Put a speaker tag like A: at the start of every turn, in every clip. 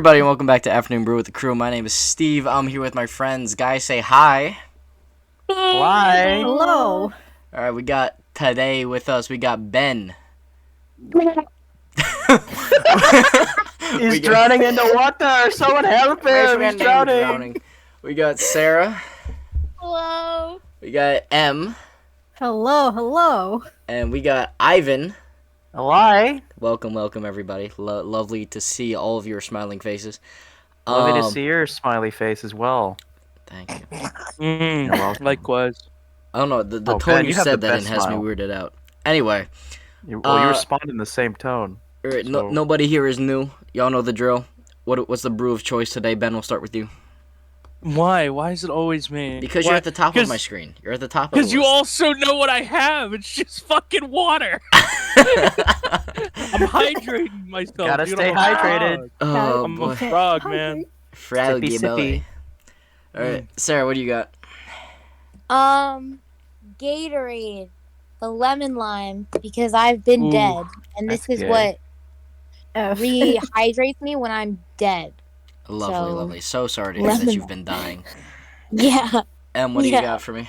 A: everybody, and welcome back to Afternoon Brew with the crew. My name is Steve. I'm here with my friends. Guys, say hi.
B: Hi.
C: Hello.
A: All right, we got today with us. We got Ben.
B: He's drowning in the water. Someone help him. He's drowning.
A: We got Sarah.
D: Hello.
A: We got M.
C: Hello.
A: And we got Ivan.
B: Hello.
A: Welcome, everybody. Lovely to see all of your smiling faces.
B: Lovely to see your smiley face as well.
A: Thank you.
B: You're welcome.
E: Likewise.
A: I don't know, the tone
B: Ben,
A: you
B: have
A: said
B: the
A: that in
B: best
A: has me
B: smile.
A: weirded out. Anyway.
B: You respond in the same tone.
A: All right,
B: So-
A: nobody here is new. Y'all know the drill. What's the brew of choice today? Ben, we'll start with you.
E: Why? Why is it always me?
A: Because you're at the top of my screen. You're at the top of the
E: Because you
A: list.
E: also know what I have. It's just fucking water. I'm hydrating myself.
B: Gotta
E: dude.
B: stay
E: I'm a
B: hydrated.
E: frog.
A: Oh,
E: I'm a
A: boy.
E: frog, man.
A: Froggy
B: Sippy,
A: belly.
B: sippy.
A: All right, Sarah, what do you got?
D: Gatorade, the lemon lime, because I've been
E: Ooh,
D: dead, and this
B: that's
D: is
B: gay.
D: what
C: F.
D: rehydrates me when I'm dead.
A: Lovely. So sorry to hear that
D: lemon-
A: you've been dying.
D: Yeah.
A: Em, what do you
D: Yeah.
A: got for me?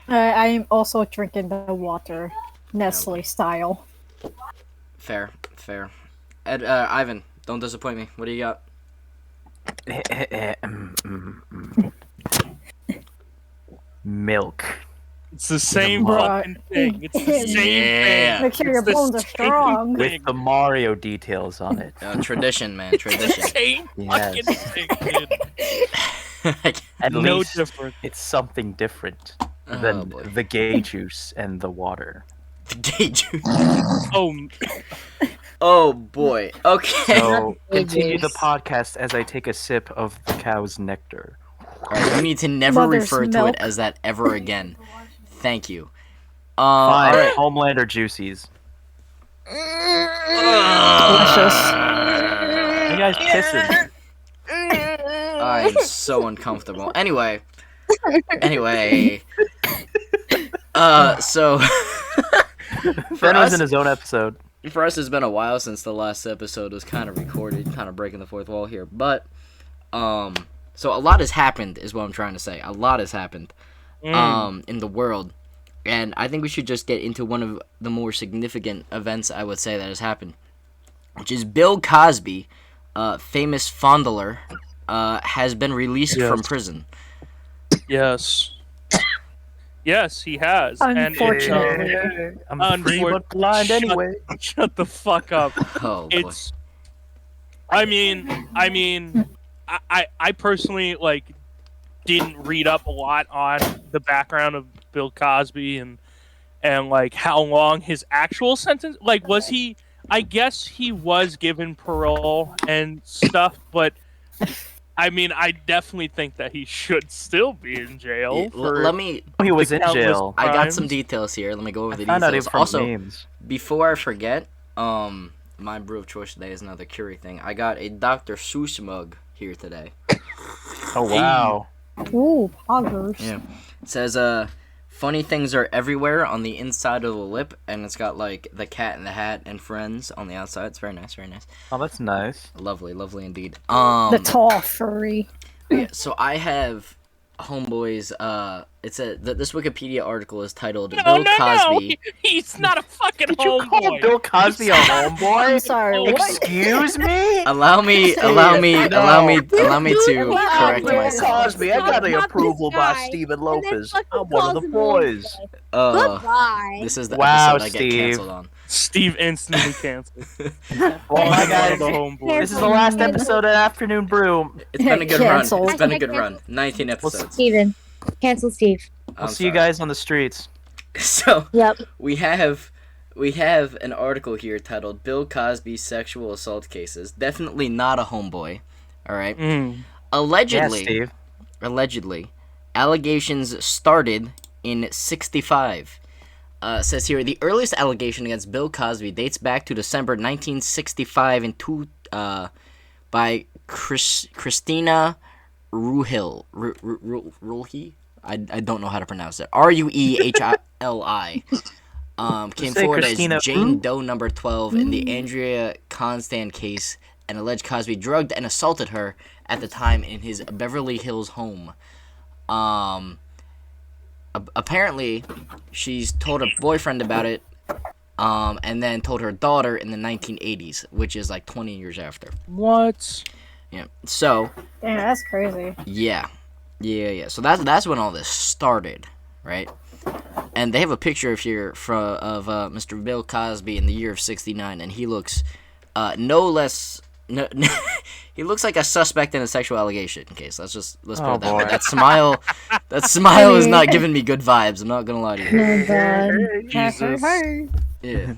C: I'm also drinking the water, Nestle style.
A: Fair. Ivan, don't disappoint me. What do you got?
B: Milk.
E: It's the same
C: Bruh.
E: fucking thing. It's the same
A: Yeah.
E: thing.
C: Make sure
E: It's
C: your
E: the
C: bones are
E: same
C: strong.
E: thing.
B: With the Mario details on it.
A: Tradition, man. Tradition.
E: Same fucking
B: Yes.
E: thing, dude.
B: At
E: No
B: least
E: different.
B: it's something different
A: Oh,
B: than
A: boy.
B: the gay juice and the water.
A: The gay juice.
E: Oh,
A: Oh, boy. Okay.
B: So
D: gay
B: continue the
D: juice.
B: podcast as I take a sip of the cow's nectar.
A: All right, you need to never
C: Mother's
A: refer to
C: milk.
A: it as that ever again. Thank you.
B: Fine,
A: All right.
B: Homelander juicies.
C: Delicious.
B: You guys pissing.
A: I'm so uncomfortable. Anyway. So for
B: Ben was
A: us,
B: in his own episode.
A: for us, it's been a while since the last episode was kind of recorded, kind of breaking the fourth wall here. But, so a lot has happened, is what I'm trying to say. A lot has happened, in the world, and I think we should just get into one of the more significant events I would say that has happened, which is Bill Cosby, famous fondler, has been released
E: Yes.
A: from prison.
E: yes. Yes, he has. And it's,
C: Unfortunately.
B: I'm free but blind
E: Shut-
B: anyway.
E: shut the fuck up.
A: Oh boy.
E: It's. I mean, I personally didn't read up a lot on the background of Bill Cosby and like how long his actual sentence. Like, was he? I guess he was given parole and stuff, but I mean, I definitely think that he should still be in jail. For
A: Let me.
B: He was in
E: countless
B: jail.
A: I got
E: crimes.
A: some details here. Let me go over the
B: I found out
A: details.
B: it from
A: Also,
B: memes.
A: before I forget, my brew of choice today is another Curie thing. I got a Dr. Seuss mug here today.
B: Oh wow.
C: Ooh, poggers.
A: Yeah. It says, funny things are everywhere on the inside of the lip, and it's got like the Cat in the Hat and Friends on the outside. It's very nice, very nice.
B: Oh, that's nice.
A: Lovely indeed.
C: The tall furry.
A: Yeah, so I have homeboys. This Wikipedia article is titled Bill Cosby.
E: He's not a fucking
B: Did you call
E: homeboy.
B: Bill Cosby a homeboy?
C: I'm sorry, what?
B: Excuse me?
A: Allow me to correct
B: Bill
A: myself.
B: Cosby, I got the
D: Not
B: approval
D: this
B: by
D: guy.
B: Stephen
D: And then
B: Lopez.
D: fucking
B: I'm one of
D: calls
B: the
D: him
B: boys.
D: Goodbye.
A: This is the
B: Wow,
A: episode I get
B: Steve.
A: canceled on.
E: Steve instantly canceled.
B: Well,
E: One
B: my
E: of
B: guys,
E: the homeboys.
B: this is the last episode of Afternoon Brew.
A: It's been a good run.
C: Canceled.
A: It's been a good run. 19 episodes.
D: Steven. Cancel Steve.
B: We'll see you guys on the streets.
A: So
D: Yep.
A: we have an article here titled Bill Cosby sexual assault cases. Definitely not a homeboy. All right.
E: Mm.
A: Allegedly,
B: Yeah, Steve.
A: allegations started in '65. Says here the earliest allegation against Bill Cosby dates back to December 1965 by Christina Ruhil. I don't know how to pronounce it. Ruehili. Came
B: Say
A: forward
B: Christina
A: as Jane
B: Rue?
A: Doe number 12 in the Andrea Constant case and alleged Cosby drugged and assaulted her at the time in his Beverly Hills home. Apparently, she's told her boyfriend about it, and then told her daughter in the 1980s, which is like 20 years after.
E: What?
A: Yeah. So.
C: Damn, that's crazy.
A: Yeah. So that's when all this started, right? And they have a picture of Mr. Bill Cosby in the year of '69, and he looks no less. No, he looks like a suspect in a sexual allegation case. Let's put it that way. That smile is not giving me good vibes. I'm not gonna lie to you.
C: Oh god.
E: Jesus.
A: Yeah.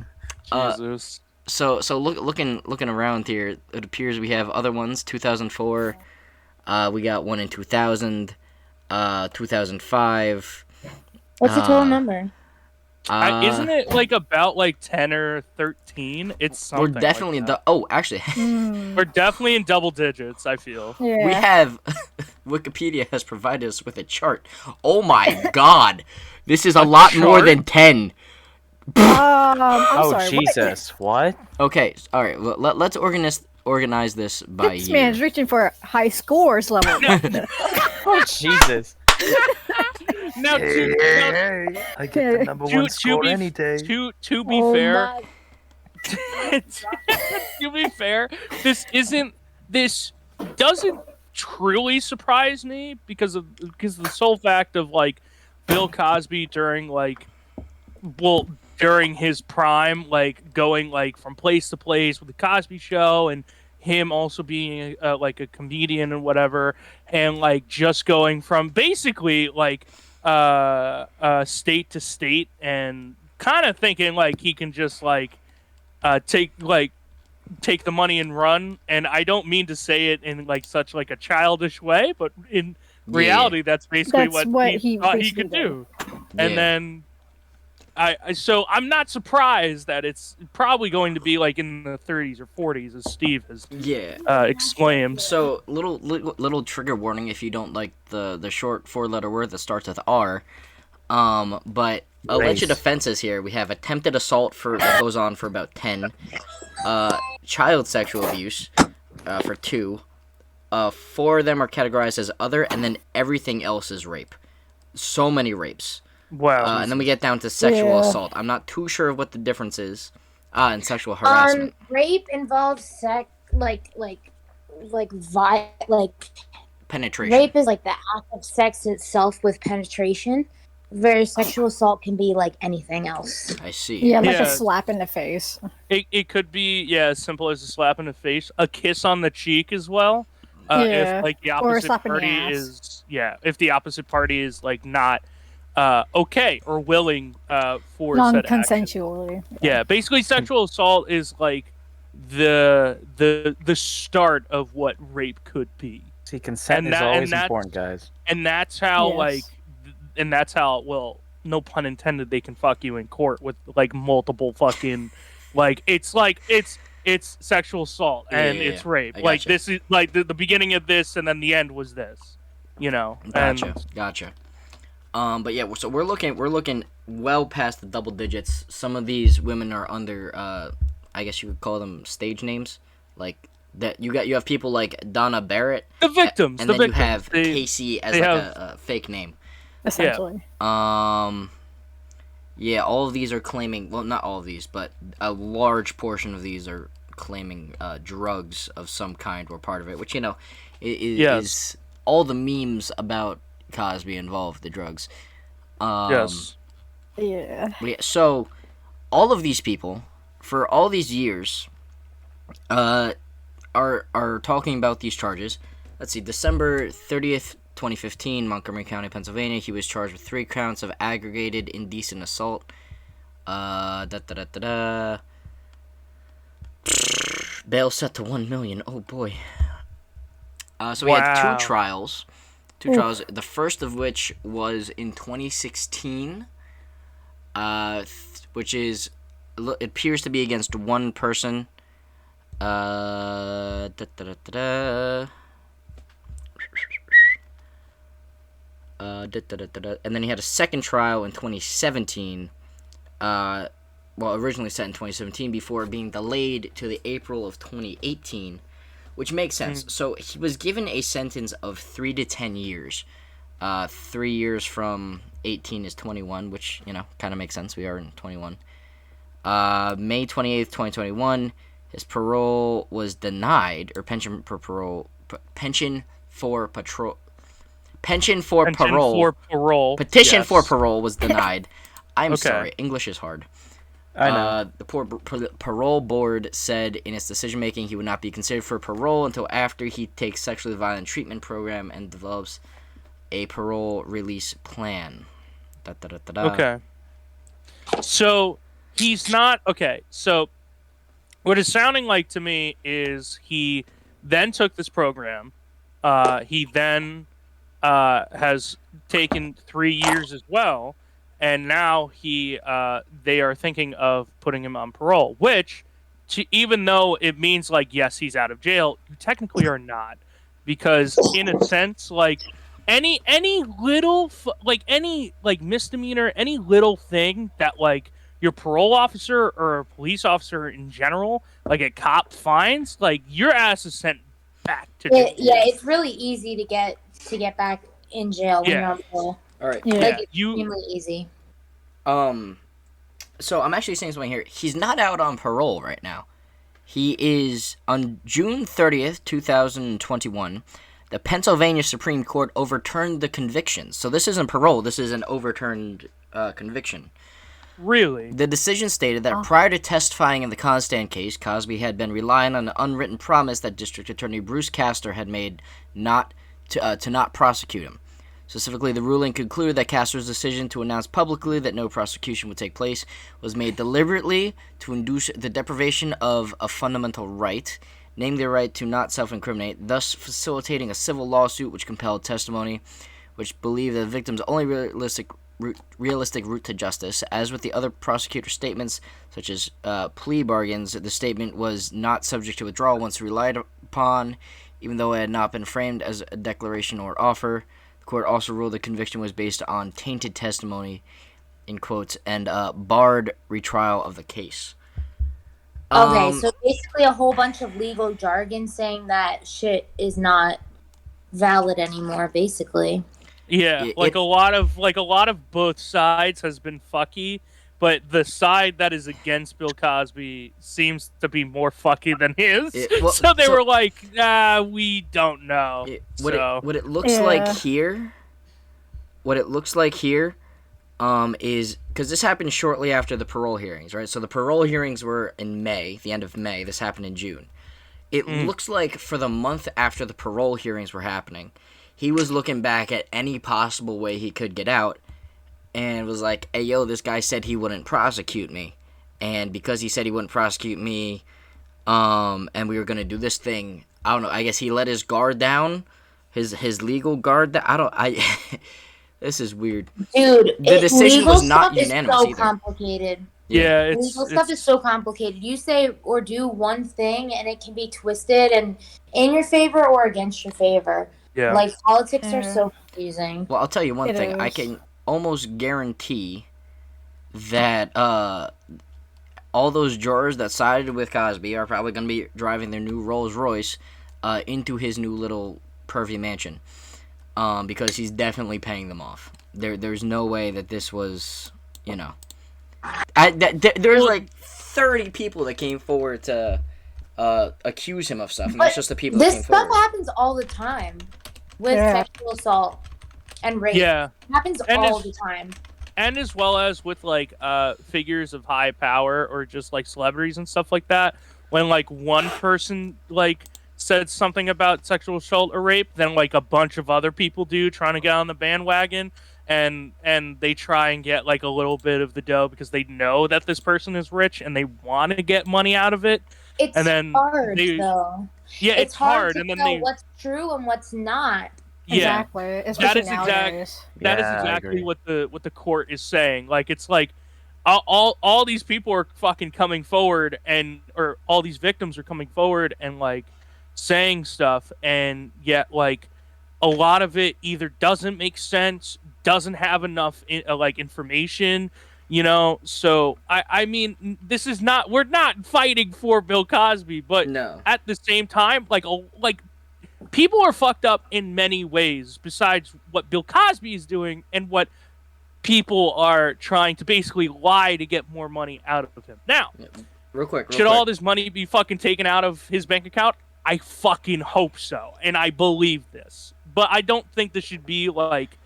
E: Jesus.
A: So looking around here, it appears we have other ones. 2004. We got one in 2000. 2005.
D: What's the total number?
E: Isn't it like about like 10 or 13? It's something.
A: We're definitely
E: like
A: actually.
E: We're definitely in double digits, I feel.
C: Yeah.
A: We have Wikipedia has provided us with a chart. Oh my god. This is a lot
E: chart?
A: more than 10.
C: I'm sorry,
B: Jesus! What?
A: Okay, all right. Let's organize this by
C: This
A: year.
C: man's reaching for high scores level.
B: Oh Jesus!
E: Now,
B: I get the number one score any day.
E: to be
D: Oh
E: fair,
D: my-
E: to be fair, this doesn't truly surprise me because of the sole fact of like Bill Cosby during his prime, like going like from place to place with the Cosby Show, and him also being like a comedian and whatever, and like just going from basically like state to state, and kind of thinking like he can just like take the money and run. And I don't mean to say it in like such like a childish way, but in reality, that's basically what he thought he could do. And then so I'm not surprised that it's probably going to be like in the 30s or 40s, as Steve has exclaimed.
A: So little trigger warning if you don't like the short 4-letter word that starts with R. But alleged offenses here, we have attempted assault that goes on for about 10, child sexual abuse for 2, 4 of them are categorized as other, and then everything else is rape. So many rapes.
E: Wow.
A: And then we get down to sexual assault. I'm not too sure of what the difference is. And sexual harassment.
D: Rape involves sex, like
A: Penetration.
D: rape is like the act of sex itself with penetration. Whereas sexual assault can be like anything else.
A: I see.
C: Yeah, like
E: Yeah.
C: a slap in the face.
E: It could be as simple as a slap in the face, a kiss on the cheek as well.
C: Yeah.
E: If like the
C: Or a
E: opposite
C: slap in the
E: party
C: ass.
E: if the opposite party is like not okay or willing for said action.
C: Non-consensually.
E: Yeah, basically sexual assault is like the start of what rape could be.
B: See, consent is always important, guys.
E: And that's how
C: Yes.
E: well, no pun intended, they can fuck you in court with like multiple fucking like it's sexual assault and
A: Yeah,
E: it's rape.
A: I
E: Like
A: gotcha.
E: this is like the beginning of this and then the end was this. You know.
A: Gotcha. But yeah, so we're looking well past the double digits. Some of these women are under I guess you would call them stage names. Like that you have people like Donna Barrett.
E: The victims.
A: And
E: the
A: then
E: victims.
A: you have Casey as a fake name.
C: Essentially.
A: Yeah, all of these are claiming, well, not all of these, but a large portion of these are claiming drugs of some kind were part of it, which, you know, is all the memes about Cosby involve the drugs.
E: Yes.
C: Yeah.
A: So, all of these people, for all these years, are talking about these charges. Let's see, December 30th, 2015, Montgomery County, Pennsylvania. He was charged with 3 counts of aggravated indecent assault. Bail set to $1 million. Oh boy. So we had 2 trials. The first of which was in 2016. Which is, it appears to be against one person. And then he had a second trial in 2017. Originally set in 2017 before being delayed to the April of 2018. which makes sense. So he was given a sentence of 3 to 10 years. 3 years from 18 is 21, which, kind of makes sense. We are in 21. May 28th, 2021, his parole was denied, or petition for parole was denied. I'm sorry, English is hard.
B: I know.
A: The parole board said in its decision-making he would not be considered for parole until after he takes sexually violent treatment program and develops a parole release plan.
E: Okay. So, he's not... Okay, so what it's sounding like to me is he then took this program. He then has taken 3 years as well. And now they are thinking of putting him on parole, which, even though it means, like, yes, he's out of jail, you technically are not. Because, in a sense, like, any little, any misdemeanor, any little thing that, like, your parole officer or a police officer in general, like a cop finds, like, your ass is sent back to jail.
D: Yeah, it's really easy to get back in jail when you're on parole.
A: All right.
C: Yeah.
D: Like, extremely easy.
A: So I'm actually saying something here. He's not out on parole right now. He is on June 30th, 2021. The Pennsylvania Supreme Court overturned the conviction. So this isn't parole. This is an overturned conviction.
E: Really?
A: The decision stated that prior to testifying in the Constant case, Cosby had been relying on an unwritten promise that District Attorney Bruce Castor had made to not prosecute him. Specifically, the ruling concluded that Castor's decision to announce publicly that no prosecution would take place was made deliberately to induce the deprivation of a fundamental right, namely the right to not self-incriminate, thus facilitating a civil lawsuit which compelled testimony which believed the victim's only realistic route to justice. As with the other prosecutor's statements, such as plea bargains, the statement was not subject to withdrawal once relied upon, even though it had not been framed as a declaration or offer. The court also ruled the conviction was based on tainted testimony, in quotes, and barred retrial of the case.
D: Okay, so basically a whole bunch of legal jargon saying that shit is not valid anymore, basically.
E: Yeah, a lot of both sides has been fucky, but the side that is against Bill Cosby seems to be more fucky than his. So they were like, we don't know.
A: What it looks like here is, because this happened shortly after the parole hearings, right? So the parole hearings were in May, the end of May. This happened in June. It looks like for the month after the parole hearings were happening, he was looking back at any possible way he could get out and was like, hey, yo, this guy said he wouldn't prosecute me. And because he said he wouldn't prosecute me, and we were going to do this thing, I don't know, I guess he let his guard down, his legal guard down. This is weird.
D: Dude,
A: the decision was not unanimous
D: so
A: either.
D: Complicated.
E: Yeah,
D: legal stuff is so complicated. You say or do one thing, and it can be twisted and in your favor or against your favor.
E: Yeah.
D: Like, politics are so confusing.
A: Well, I'll tell you one thing.
C: Is.
A: I can almost guarantee that all those jurors that sided with Cosby are probably going to be driving their new Rolls Royce into his new little pervy mansion, because he's definitely paying them off. There's no way that this was, there's like 30 people that came forward to accuse him of stuff, and that's just the people that came forward.
D: This stuff happens all the time with sexual assault and rape.
E: Yeah.
D: It happens all the time.
E: And as well as with, like, figures of high power or just, like, celebrities and stuff like that. When, like, one person, like, said something about sexual assault or rape, then, like, a bunch of other people do, trying to get on the bandwagon. And they try and get, like, a little bit of the dough because they know that this person is rich and they want to get money out of it.
D: It's hard, though.
E: Yeah, it's hard.
D: To
E: and then
D: know what's true and what's not.
E: Yeah,
C: exactly. Especially nowadays.
E: That is exactly what the court is saying. Like, it's like all these people are fucking coming forward, or all these victims are coming forward and, like, saying stuff, and yet, like, a lot of it either doesn't make sense, doesn't have enough information, You know, so I mean, this is not, we're not fighting for Bill Cosby, but
A: No.
E: at the same time, like people are fucked up in many ways besides what Bill Cosby is doing and what people are trying to basically lie to get more money out of him. Now,
A: real quick,
E: should all this money be fucking taken out of his bank account? I fucking hope so, and I believe this. But I don't think this should be like,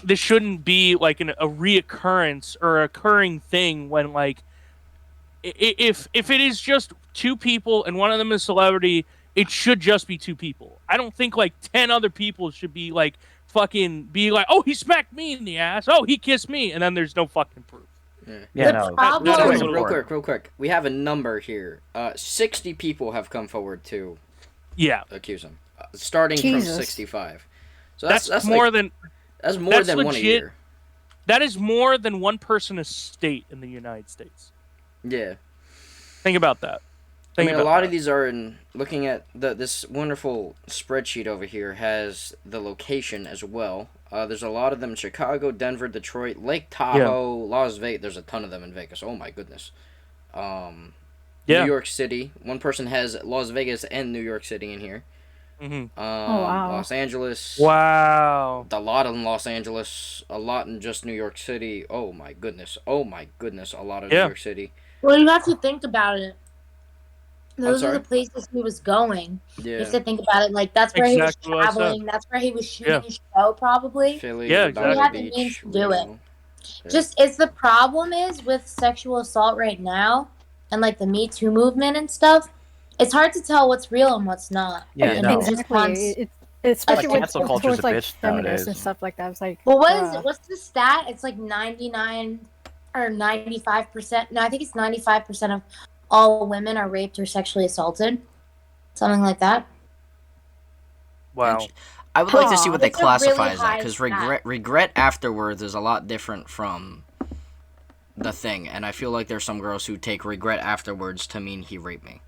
E: this shouldn't be like a reoccurrence or a occurring thing when like, if it is just two people and one of them is a celebrity, it should just be two people. I don't think like 10 other people should be like fucking be like, oh, he smacked me in the ass, oh, he kissed me, and then there's no fucking proof.
B: Yeah, no.
A: Real quick. We have a number here. 60 people have come forward to accuse him, starting from 65. So that's
E: more
A: like,
E: than
A: that's more than
E: legit.
A: One a year.
E: That is more than one person a state in the United States.
A: Yeah.
E: Think about that.
A: I mean, a lot of these are in, looking at this wonderful spreadsheet over here has the location as well. There's a lot of them in Chicago, Denver, Detroit, Lake Tahoe, Las Vegas. There's a ton of them in Vegas. Oh my goodness. New York City. One person has Las Vegas and New York City in here.
C: Oh, wow.
A: Los Angeles.
E: Wow.
A: A lot in Los Angeles. A lot in just New York City. Oh my goodness. A lot of New York City.
D: Well, you have to think about it. Those are the places he was going.
A: Yeah.
D: You have to think about it. Like, that's where he was traveling. That's where he was shooting his show, probably.
A: Philly,
E: yeah, exactly.
D: He had the means to do it. Yeah. Just, it's the problem is with sexual assault right now and, like, the Me Too movement and stuff, it's hard to tell what's real and what's not.
C: Yeah, no. Exactly. Especially
B: like,
C: towards, like, feminists and stuff like that. It's like,
D: well, what's the stat? It's like 99 or 95%. No, I think it's 95% of all women are raped or sexually assaulted. Something like that.
E: Wow.
A: I would like to see what they classify
D: really
A: as that, because regret afterwards is a lot different from the thing, and I feel like there's some girls who take regret afterwards to mean he raped me.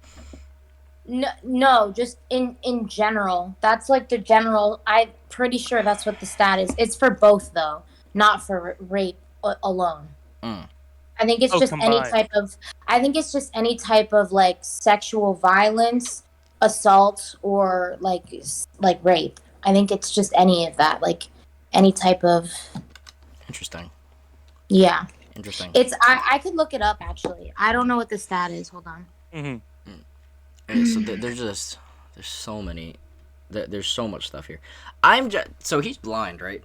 D: No, just in general. That's like the general. I'm pretty sure that's what the stat is. It's for both, though, not for rape alone. I think it's just
E: combined.
D: I think it's just any type of like sexual violence, assault, or like rape. I think it's just any of that, like any type of.
A: Interesting.
D: Yeah.
A: Interesting.
D: It's I could look it up actually. I don't know what the stat is. Hold on.
A: Yeah, so there's so many, there's so much stuff here. So he's blind, right?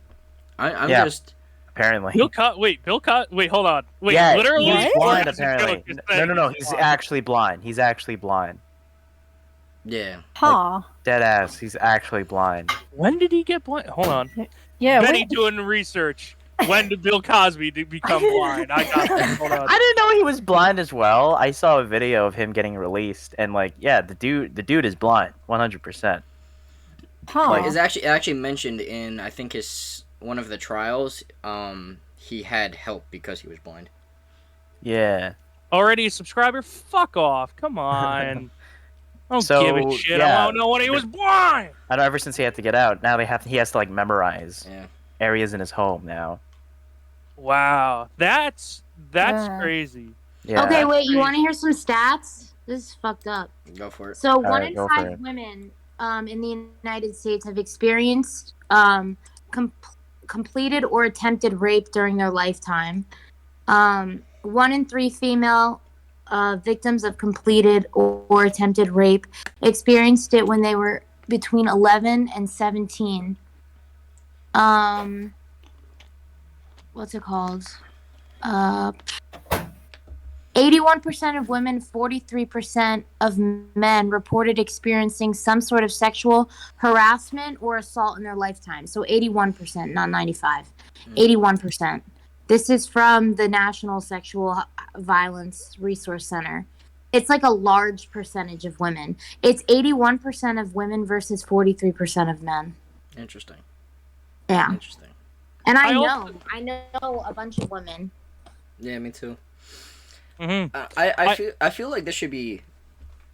A: I'm just.
B: Apparently.
E: Bill Cosby. Hold on. Wait,
B: yeah,
E: literally?
B: He's blind, apparently. No. He's actually blind. He's actually blind.
A: Yeah.
C: Huh.
B: Like, dead ass. He's actually blind.
E: When did he get blind? Hold on.
C: Yeah.
E: Benny doing research. When did Bill Cosby become blind? I got that. Hold on.
B: I didn't know he was blind as well. I saw a video of him getting released, and like, yeah, the dude is blind, 100%.
C: Huh.
A: Like, it's actually mentioned in, I think, one of the trials. He had help because he was blind.
B: Yeah.
E: Already a subscriber? Fuck off. Come on. I don't give a shit. I don't know when he was blind.
B: I know, ever since he had to get out, now he has to like memorize areas in his home now.
E: Wow. That's crazy.
B: Yeah.
D: Okay, wait, you want to hear some stats? This is fucked up.
A: Go for it.
D: So one in 5 women in the United States have experienced completed or attempted rape during their lifetime. 1 in 3 female victims of completed or attempted rape experienced it when they were between 11 and 17. What's it called? 81% of women, 43% of men reported experiencing some sort of sexual harassment or assault in their lifetime. So 81%, not 95. 81%. This is from the National Sexual Violence Resource Center. It's like a large percentage of women. It's 81% of women versus 43% of men.
A: Interesting.
D: Yeah.
A: Interesting.
D: And I know a bunch of women.
A: Yeah, me too.
E: Mm-hmm.
A: I feel like this should be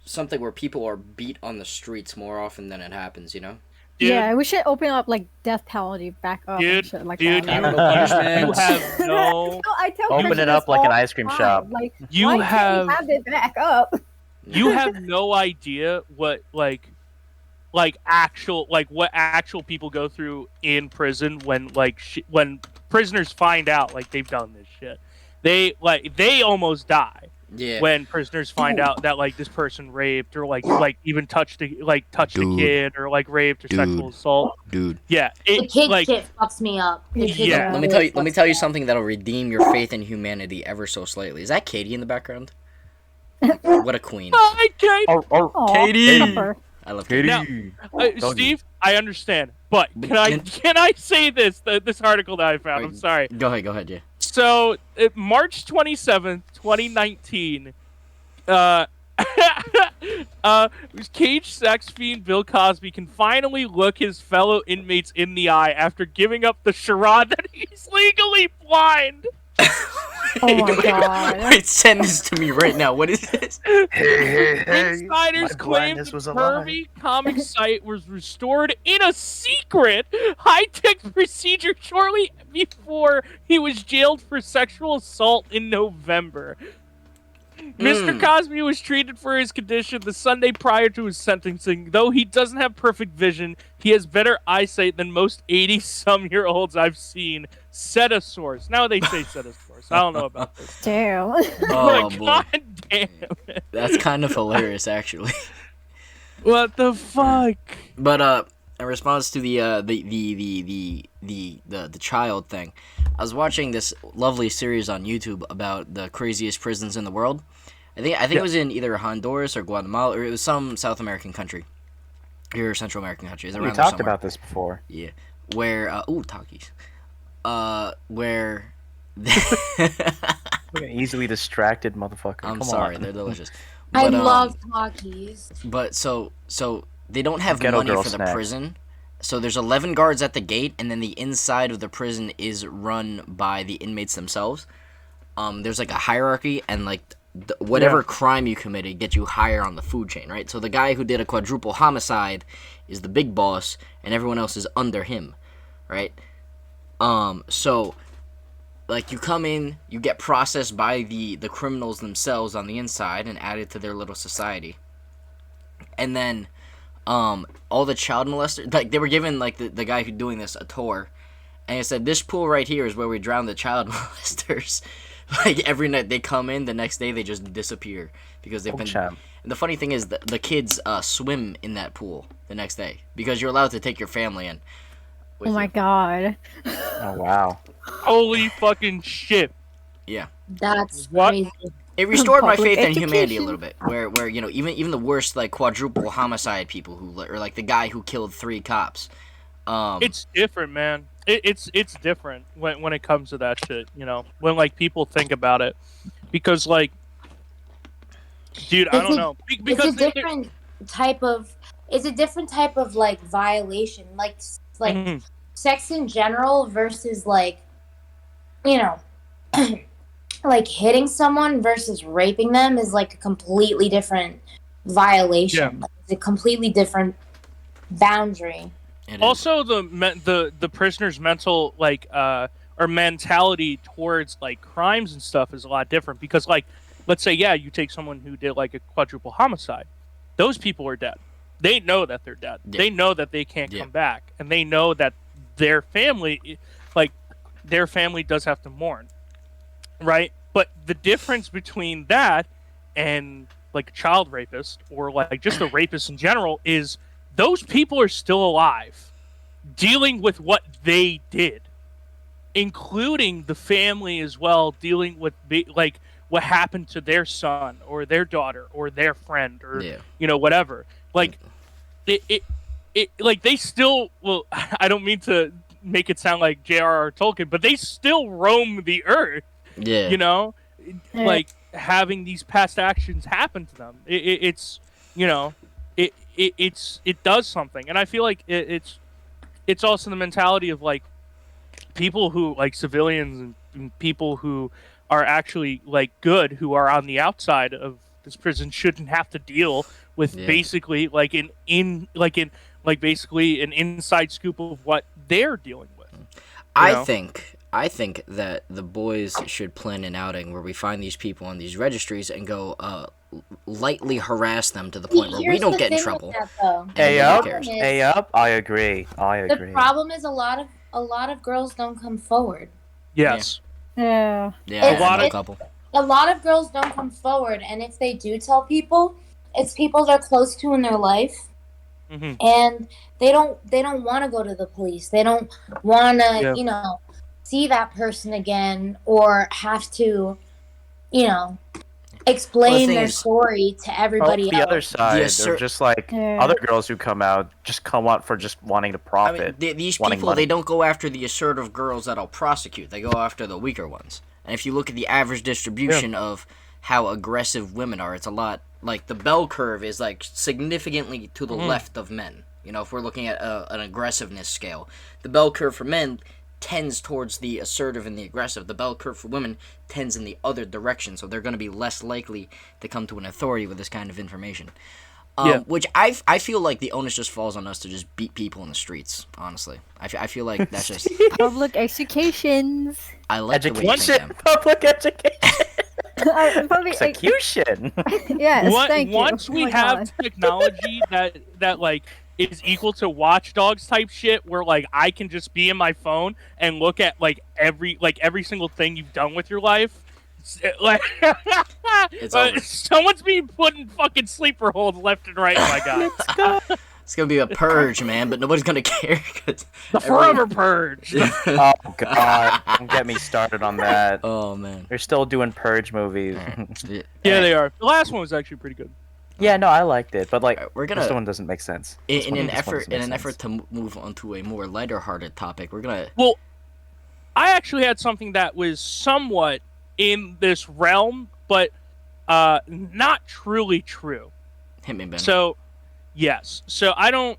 A: something where people are beat on the streets more often than it happens, you know?
E: Dude,
C: Yeah, we should open up like death penalty back up and shit like
E: dude,
C: that.
A: Capital punishment.
E: you have no.
C: No, I tell
B: Open
C: Christian
B: it up
C: this
B: like an
C: all
B: ice cream
C: the
B: shop.
C: time. Like,
E: You
C: why
E: have-
C: can't we have it back up?
E: You have no idea what what actual people go through in prison when when prisoners find out like they've done this shit. They almost die
A: Yeah.
E: when prisoners find out that like this person raped or like even touched a kid or like raped or sexual assault.
A: Dude.
E: Yeah,
D: The
E: it
D: kid
E: like
D: shit fucks me up. The kid
E: Yeah.
D: shit
A: Let me
D: really
A: tell you
D: fucks me
A: something that'll redeem your faith in humanity ever so slightly. Is that Katie in the background? What a queen.
E: up. Hi, Kate.
C: Aw,
A: Katie!
C: Pepper.
A: I love Katie.
E: Now,
B: Doggy.
E: Steve, I understand, but can I say this? This article that I found. I'm sorry.
A: Go ahead, yeah.
E: So, March 27th, 2019, cage sex fiend Bill Cosby can finally look his fellow inmates in the eye after giving up the charade that he's legally blind.
C: Oh my god.
A: Wait, send this to me right now. What is this?
B: Hey,
E: Insiders
B: my
E: claim
B: blindness
E: the
B: was a lie.
E: pervy comic site was restored in a secret high-tech procedure shortly before he was jailed for sexual assault in November. Mr. Cosby was treated for his condition the Sunday prior to his sentencing. Though he doesn't have perfect vision, he has better eyesight than most 80-some-year-olds I've seen, said a source. Now they say said a source. I don't know about this.
C: Damn.
A: Oh, boy.
E: God damn.
A: That's kind of hilarious, actually.
E: What the fuck?
A: But in response to the child thing, I was watching this lovely series on YouTube about the craziest prisons in the world. I think it was in either Honduras or Guatemala, or it was some South American country, or Central American country. It's
B: We
A: around there
B: talked
A: somewhere.
B: about this before.
A: Yeah, where Takis, where.
B: Look at an easily distracted motherfucker.
A: I'm
B: Come
A: sorry,
B: on.
A: they're delicious.
D: I
A: But,
D: love Takis.
A: But so they don't have
B: Ghetto
A: money
B: girl
A: for the
B: snacks.
A: prison. So there's 11 guards at the gate, and then the inside of the prison is run by the inmates themselves. There's like a hierarchy, and like whatever crime you committed gets you higher on the food chain, right? So the guy who did a quadruple homicide is the big boss, and everyone else is under him, right? So like you come in, you get processed by the criminals themselves on the inside and added to their little society, and then all the child molesters, like they were given like the guy who's doing this a tour, and he said this pool right here is where we drown the child molesters. Like every night they come in, the next day they just disappear because they've been.
B: Champ.
A: And the funny thing is the kids swim in that pool the next day because you're allowed to take your family in. with
C: Oh my
A: you.
C: god.
B: Oh wow.
E: Holy fucking shit.
A: Yeah.
D: That's
E: What?
D: crazy.
A: It restored my
C: Public
A: faith in humanity a
C: education.
A: little bit, where you know even the worst like quadruple homicide people or like the guy who killed 3 cops.
E: It's different, man. It's different when it comes to that shit, you know. When like people think about it, because like, dude, I don't know. Because
D: It's a different type of. It's a different type of like violation, like
E: Mhm.
D: sex in general versus like, you know, like hitting someone versus raping them is like a completely different violation.
E: Yeah.
D: Like, it's a completely different boundary.
A: it is.
E: Also the prisoner's mental like or mentality towards like crimes and stuff is a lot different because like let's say you take someone who did like a quadruple homicide, those people are dead. They know that they're dead.
A: Yeah.
E: They know that they can't
A: Yeah.
E: come back, and they know that their family does have to mourn, right? But the difference between that and like a child rapist or like just a rapist in general is those people are still alive, dealing with what they did, including the family as well, dealing with like what happened to their son or their daughter or their friend or
A: Yeah.
E: you know whatever. Like it like they still well. I don't mean to make it sound like J.R.R. Tolkien, but they still roam the earth.
A: Yeah.
E: You know,
C: Yeah.
E: like having these past actions happen to them. It's you know, it does something, and I feel like it's also the mentality of like people who like civilians and people who are actually like good who are on the outside of this prison shouldn't have to deal with
A: Yeah.
E: basically like in like basically an inside scoop of what they're dealing with.
A: I
E: know?
A: think that the boys should plan an outing where we find these people on these registries and go lightly harass them to the point where we
D: Here's
A: don't
D: the
A: get in
D: thing with
A: trouble.
D: that, though.
A: And
B: Hey
A: nobody
B: up,
A: cares.
B: hey up. I agree.
D: The problem is a lot of girls don't come forward.
E: Yes.
C: Yeah.
A: Yeah, I
D: It's-
A: know a
D: it's-
A: couple.
D: A lot of girls don't come forward, and if they do tell people, it's people they're close to in their life,
E: Hmm.
D: and they don't want to go to the police. They don't want to,
E: Yeah.
D: see that person again or have to, explain
A: thing
D: their
A: is-
D: story to everybody
B: the
D: else.
B: other side, they're just like
C: Yeah.
B: other girls who come out just come out for just wanting to
A: I
B: profit.
A: mean, these
B: wanting
A: people,
B: money.
A: they don't go after the assertive girls that'll prosecute. They go after the weaker ones. And if you look at the average distribution of how aggressive women are, it's a lot. Like, the bell curve is, like, significantly to the left of men. You know, if we're looking at an aggressiveness scale. The bell curve for men tends towards the assertive and the aggressive. The bell curve for women tends in the other direction, so they're going to be less likely to come to an authority with this kind of information. Which I feel like the onus just falls on us to just beat people in the streets, honestly. I feel like that's just...
F: Public executions.
A: I like the way you think,
B: Education,
A: Em.
B: public education,
C: Probably,
B: execution.
C: yes, thank you.
E: Once we
C: Oh my
E: have
C: God.
E: technology that like is equal to Watch Dogs type shit, where like I can just be in my phone and look at like every single thing you've done with your life. Like,
A: It's over.
E: someone's being put in fucking sleeper holds left and right. My God,
A: It's gonna be a purge, man, but nobody's gonna care. Cause
E: the forever purge.
B: Oh God, don't get me started on that.
A: Oh, man.
B: They're still doing purge movies.
E: Yeah, they are. The last one was actually pretty good.
B: Yeah, no, I liked it, but like
A: We're gonna-
B: this one doesn't make sense.
A: In an
B: This one
A: effort
B: doesn't make sense.
A: to move on to a more lighter-hearted topic, we're gonna...
E: Well, I actually had something that was somewhat in this realm, but not truly true.
A: Hit me, Ben.
E: So, yes. So I don't.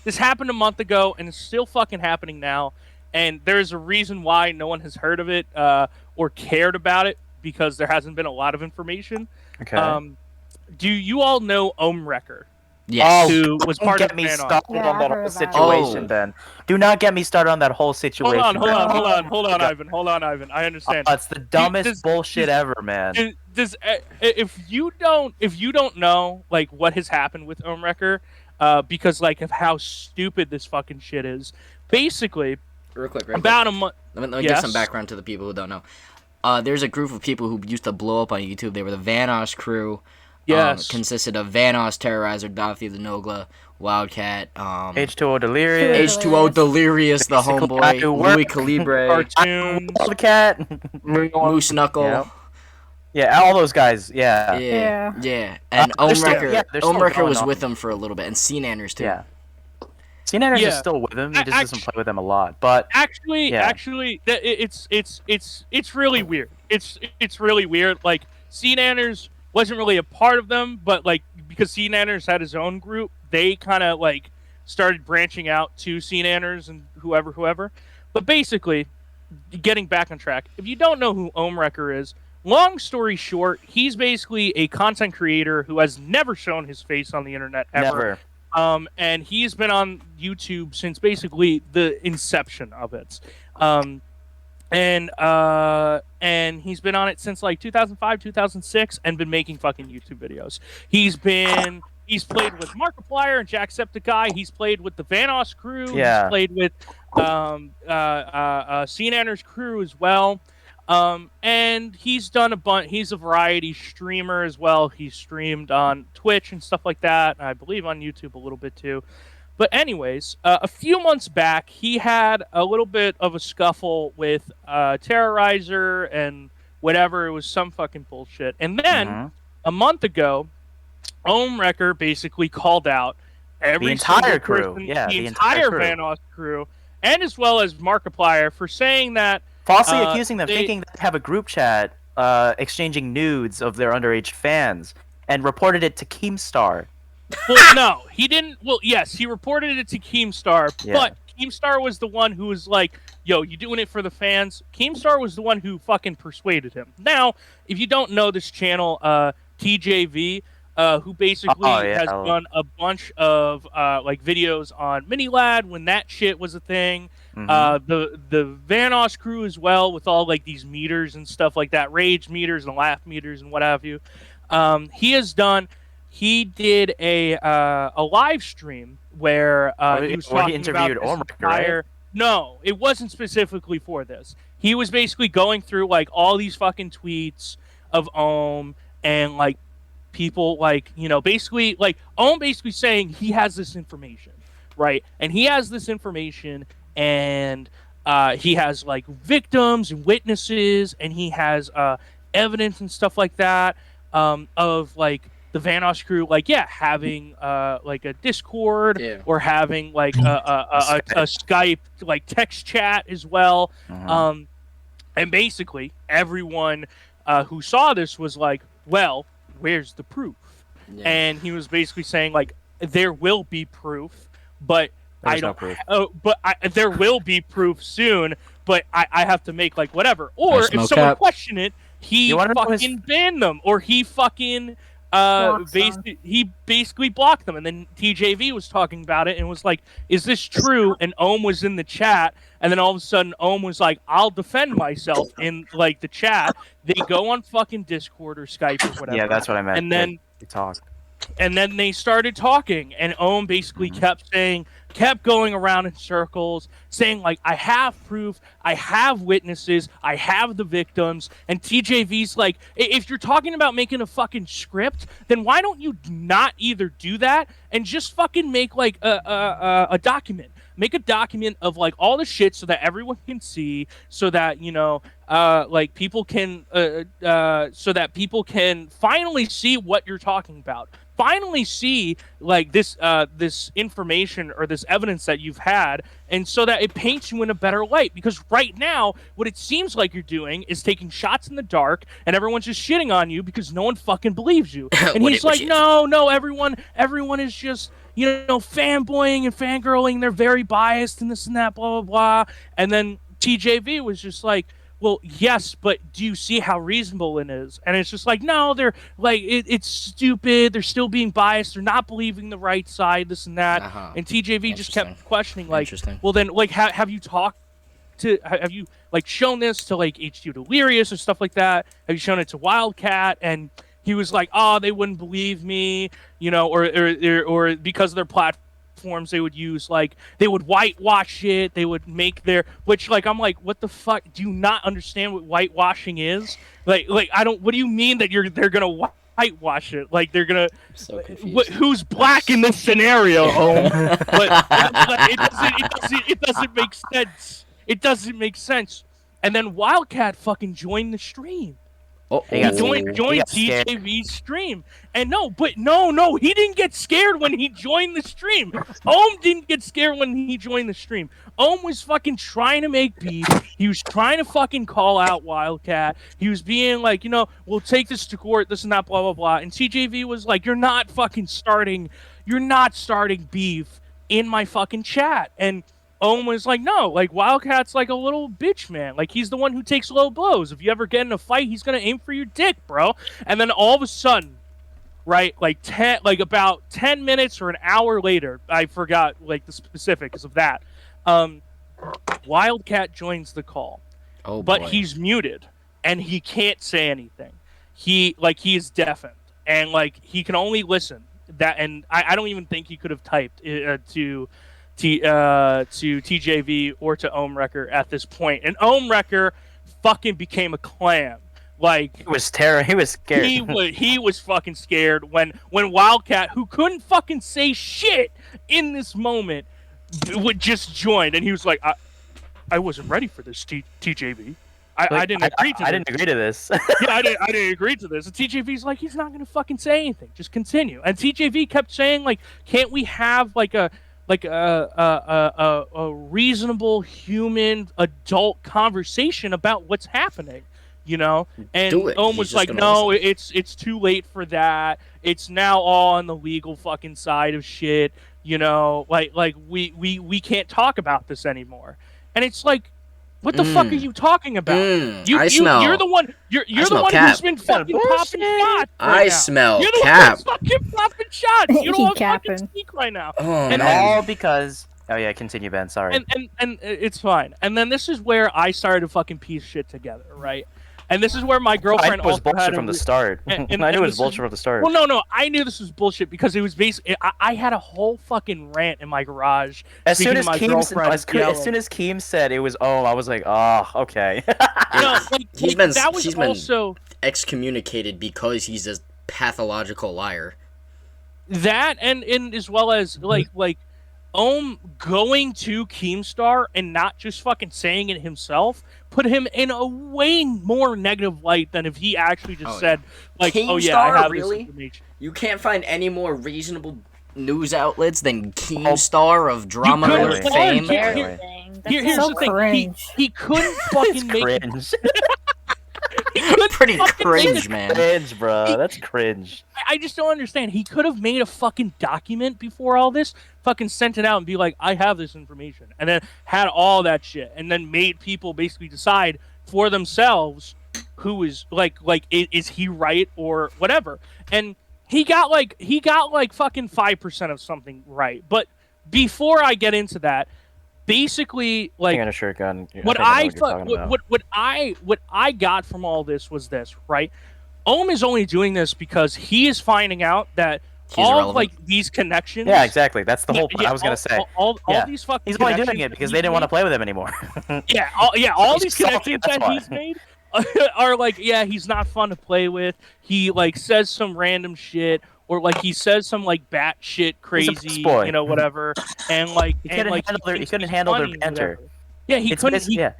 E: This happened a month ago, and it's still fucking happening now. And there's a reason why no one has heard of it or cared about it, because there hasn't been a lot of information.
B: Okay.
E: Do you all know Wrecker?
A: Yes.
E: Who was
B: Don't
E: part
B: get
E: of
B: me
E: Fanon?
B: started
C: Yeah,
B: on
C: I
B: that
C: heard
B: whole
C: about it.
B: situation,
A: Oh.
B: Ben. Do not get me started on that whole situation.
E: Hold on,
B: Ben.
E: hold on, Ivan. Hold on, Ivan. I understand.
B: It's the dumbest
E: does-
B: bullshit ever, man.
E: If you don't know like what has happened with Wrecker, because like of how stupid this fucking shit is, basically
A: Real quick.
E: about a month.
A: Let me give some
E: Yes?
A: background to the people who don't know. There's a group of people who used to blow up on YouTube. They were the Vanoss crew.
E: Yes.
A: Consisted of Vanoss, Terrorizer, Dathi the Nogla, Wildcat,
B: H2O Delirious.
A: H2O Delirious, the
B: Basically,
A: homeboy,
B: who
A: Louis
B: worked-
A: Calibre,
E: Cartoons.
B: Wildcat.
A: Moose Knuckle.
B: Yeah. Yeah, all those guys. Yeah.
A: Yeah. And
B: they're still-
A: Omrecker,
B: yeah, they're still
A: Omrecker
B: going
A: was
B: on.
A: with them for a little bit, and Nanners too.
B: Yeah. Cnanners
E: Yeah.
B: is still with him. He just doesn't
E: Actu-
B: play with them a lot. But
E: Actually,
B: Yeah.
E: it's really weird. It's really weird. Like Nanners wasn't really a part of them, but like because Nanners had his own group, they kind of like started branching out to Nanners and whoever. But basically, getting back on track, if you don't know who Wrecker is, long story short, he's basically a content creator who has never shown his face on the internet ever.
B: never.
E: And he's been on YouTube since basically the inception of it. And he's been on it since like 2005, 2006, and been making fucking YouTube videos. He's played with Markiplier and Jacksepticeye. He's played with the Vanoss crew.
B: Yeah.
E: He's played with Cnanners crew as well. And he's done a bunch. He's a variety streamer as well. He's streamed on Twitch and stuff like that. I believe on YouTube a little bit too. But anyways, a few months back, he had a little bit of a scuffle with Terrorizer and whatever. It was some fucking bullshit. And then a month ago, Wrecker basically called out every
B: The entire
E: single
B: crew.
E: person,
B: Yeah,
E: the
B: the
E: entire
B: entire crew.
E: Vanoss crew, and as well as Markiplier for saying that
B: Falsely accusing them,
E: they-
B: thinking they have a group chat exchanging nudes of their underage fans, and reported it to Keemstar.
E: Well, no, he didn't. Well, yes, he reported it to Keemstar,
B: Yeah.
E: but Keemstar was the one who was like, yo, you doing it for the fans? Keemstar was the one who fucking persuaded him. Now, if you don't know this channel, TJV, who basically has done a bunch of like videos on Minilad when that shit was a thing. The Vanoss crew as well, with all like these meters and stuff like that, rage meters and laugh meters and what have you. He did a live stream where he was talking
B: interviewed
E: about
B: Omric, right?
E: No, it wasn't specifically for this. He was basically going through like all these fucking tweets of Ohm and like people like, you know, basically like Ohm basically saying he has this information, right? And he has this information and he has like victims and witnesses and he has evidence and stuff like that of like the Vanoss crew, like having like a Discord or having like a Skype like text chat as well. And basically everyone who saw this was like, well, where's the proof? And he was basically saying like, there will be proof, but there will be proof soon, but I have to make like whatever. Or if someone question it, he fucking banned them, or he fucking he basically blocked them. And then TJV was talking about it and was like, is this true? And Ohm was in the chat, and then all of a sudden Ohm was like, I'll defend myself in like the chat. They go on fucking Discord or Skype or whatever.
B: Yeah, that's what I meant.
E: And then
B: they talk.
E: And then they started talking, and Ohm basically kept going around in circles, saying like, I have proof, I have witnesses, I have the victims. And TJV's like, if you're talking about making a fucking script, then why don't you not either do that and just fucking make like a document? Make a document of like all the shit so that everyone can see, so that, you know, like people can, so that people can finally see what you're talking about. Finally see like this information or this evidence that you've had, and so that it paints you in a better light. Because right now, what it seems like you're doing is taking shots in the dark, and everyone's just shitting on you because no one fucking believes you. And he's like, no, everyone is just, you know, fanboying and fangirling. They're very biased and this and that, blah, blah, blah. And then TJV was just like, well, yes, but do you see how reasonable it is? And it's just like, no, they're like, it's stupid. They're still being biased. They're not believing the right side, this and that. And TJV just kept questioning, like, well, then, like, have you like shown this to like HQ Delirious or stuff like that? Have you shown it to Wildcat? And he was like, oh, they wouldn't believe me, you know, or because of their platforms they would use, like, they would whitewash it, they would make their, which, like, I'm like, what the fuck? Do you not understand what whitewashing is? Like I don't, what do you mean that they're gonna whitewash it? Like, they're gonna,
A: so confused.
E: Who's black in this scenario? But it doesn't make sense. It doesn't make sense. And then Wildcat fucking joined the stream. He joined TJV's stream. And no, he didn't get scared when he joined the stream. Ohm didn't get scared when he joined the stream. Ohm was fucking trying to make beef. He was trying to fucking call out Wildcat. He was being like, you know, we'll take this to court, this and that, blah, blah, blah. And TJV was like, you're not starting beef in my fucking chat. And Ohm was like, no, like, Wildcat's like a little bitch, man. Like, he's the one who takes low blows. If you ever get in a fight, he's gonna aim for your dick, bro. And then all of a sudden, right, like about 10 minutes or an hour later, I forgot like the specifics of that, Wildcat joins the call. But he's muted and he can't say anything. He is deafened and like he can only listen. That, and I don't even think he could have typed to TJV or to Ohmwrecker at this point. And Ohmwrecker fucking became a clam. Like,
B: he was terror. He was scared.
E: He was fucking scared when Wildcat, who couldn't fucking say shit in this moment, would just join, and he was like, I wasn't ready for this, TJV. I didn't agree to this.
B: I didn't agree to this.
E: Yeah, I didn't agree to this. And TJV's like, he's not gonna fucking say anything. Just continue. And TJV kept saying, like, can't we have like a reasonable human adult conversation about what's happening, you know? And Ohm was like, no, it's too late for that. It's now all on the legal fucking side of shit, you know? Like we can't talk about this anymore. And it's like, What the fuck are you talking about?
A: I smell.
E: You're the one. You're the
A: smell
E: one
A: cap.
E: who's been fucking popping shots.
A: I smell
E: You're the
A: cap.
E: one who's fucking popping shots. You don't want to fucking
C: capping.
E: speak right now.
A: Oh,
B: And
A: man.
B: all because. Oh yeah, continue, Ben. Sorry.
E: And it's fine. And then this is where I started to fucking piece shit together, right? And this is where my
B: I
E: girlfriend
B: knew it was
E: also had
B: bullshit
E: a
B: from the
E: re-
B: start.
E: and
B: I knew it
E: this
B: was
E: is-
B: bullshit from the start.
E: Well, no, I knew this was bullshit because it was basically I had a whole fucking rant in my garage.
B: As soon
E: speaking
B: as
E: to my
B: Keem,
E: girlfriend
B: as
E: yelling.
B: soon as Keem said it was I was like, oh, okay.
E: No,
A: He's been
E: that was
A: he's been
E: also
A: excommunicated because he's a pathological liar.
E: that and as well as like going to Keemstar and not just fucking saying it himself put him in a way more negative light than if he actually just said like, oh yeah, I
A: Keemstar,
E: have
A: really?
E: this information.
A: You can't find any more reasonable news outlets than Keemstar of Drama
E: couldn't
A: Alert
E: find-
A: fame.
B: Really?
E: Here's
C: so
E: the thing.
C: cringe.
E: He couldn't fucking
B: It's
E: make
B: cringe.
E: he couldn't
A: Pretty
E: fucking
A: cringe,
E: make
A: man.
B: Cringe, bro. That's cringe.
E: I just don't understand. He could have made a fucking document before all this, fucking sent it out and be like, I have this information. And then had all that shit. And then made people basically decide for themselves who is is he right or whatever. And he got like fucking 5% of something right. But before I get into that, basically like
B: Hang on a shirt gun.
E: what I got from all this was this, right? Ohm is only doing this because he is finding out that
A: He's
E: all
A: irrelevant.
E: like these connections.
B: Yeah, exactly. That's the whole point.
E: Yeah,
B: I was gonna say.
E: all
B: Yeah.
E: these fucking.
B: He's only doing
E: connections
B: it because
E: that
B: they didn't want to
E: he's
B: play with him anymore.
E: made- all
B: He's
E: these
B: salty,
E: connections
B: that's
E: that
B: why.
E: he's made are like, yeah, he's not fun to play with. He like says some random shit. Or like he says some like batshit crazy,
B: boy.
E: you know, whatever, and like
B: He couldn't handle their- he
E: thinks
B: couldn't
E: he's
B: handle their
E: funny,
B: banter.
E: whatever. Yeah, he
B: It's
E: couldn't.
B: basically- yeah.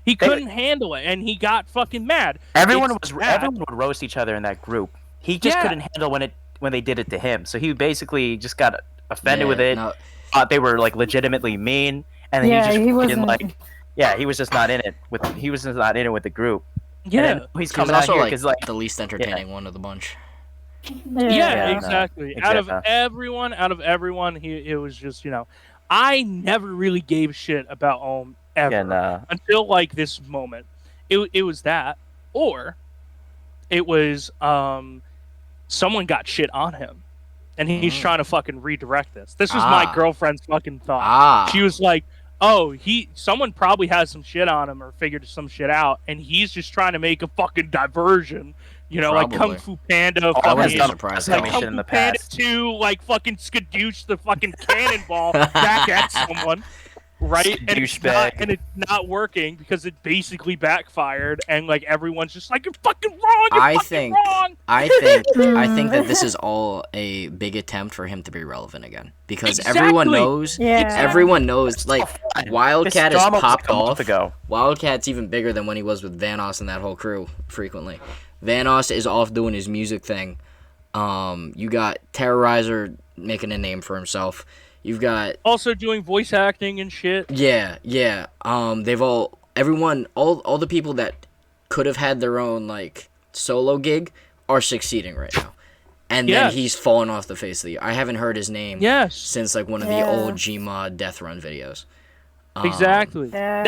E: He couldn't handle it, and he got fucking mad.
B: Everyone
E: It's bad.
B: would roast each other in that group. He just
E: Yeah.
B: couldn't handle when they did it to him. So he basically just got offended
A: Yeah,
B: with it.
A: no,
B: Thought they were like legitimately mean, and then
C: Yeah,
B: he just
C: he
B: fucking,
C: wasn't.
B: like, yeah, he was just not in it with. He was just not in it with the group.
E: Yeah,
B: And then he's
A: he's
B: coming out
A: also
B: here
A: like
B: because like
A: the least entertaining one of the bunch.
E: yeah,
B: Yeah, no,
E: exactly.
B: exactly.
E: Out of everyone, it was just, you know, I never really gave a shit about Ohm ever
B: yeah, nah.
E: until like this moment. It was that, or it was someone got shit on him, and he's trying to fucking redirect this. This was my
A: Ah.
E: girlfriend's fucking thought.
A: Ah,
E: She was like, "Oh, someone probably has some shit on him or figured some shit out, and he's just trying to make a fucking diversion." You know, like
A: Probably.
E: Kung Fu Panda,
B: I
A: wouldn't
B: was
A: be
E: fucking,
A: surprised.
E: like
A: at all.
E: Kung
B: in
E: Fu
B: the
E: Panda
B: past.
E: 2, like fucking skadoosh the fucking cannonball back at someone, right?
B: Douchebag.
E: And it's not working because it basically backfired, and like everyone's just like, "You're fucking wrong. You're
A: I
E: fucking
A: think-
E: wrong."
A: I think that this is all a big attempt for him to be relevant again because everyone
E: Exactly.
A: knows.
C: Yeah.
A: Everyone knows. Like
B: fine.
A: Wildcat
B: This
A: is
B: drama was
A: popped
B: like a month
A: off.
B: ago.
A: Wildcat's even bigger than when he was with Vanos and that whole crew frequently. Vanos is off doing his music thing. You got Terrorizer making a name for himself. You've got
E: Also doing voice acting and shit.
A: yeah. They've all the people that could have had their own like solo gig are succeeding right now. And
E: Yes.
A: then he's fallen off the face of the. I haven't heard his name
E: Yes,
A: since like one of the
C: Yeah.
A: old Gmod Death Run videos.
E: exactly.
C: Yeah.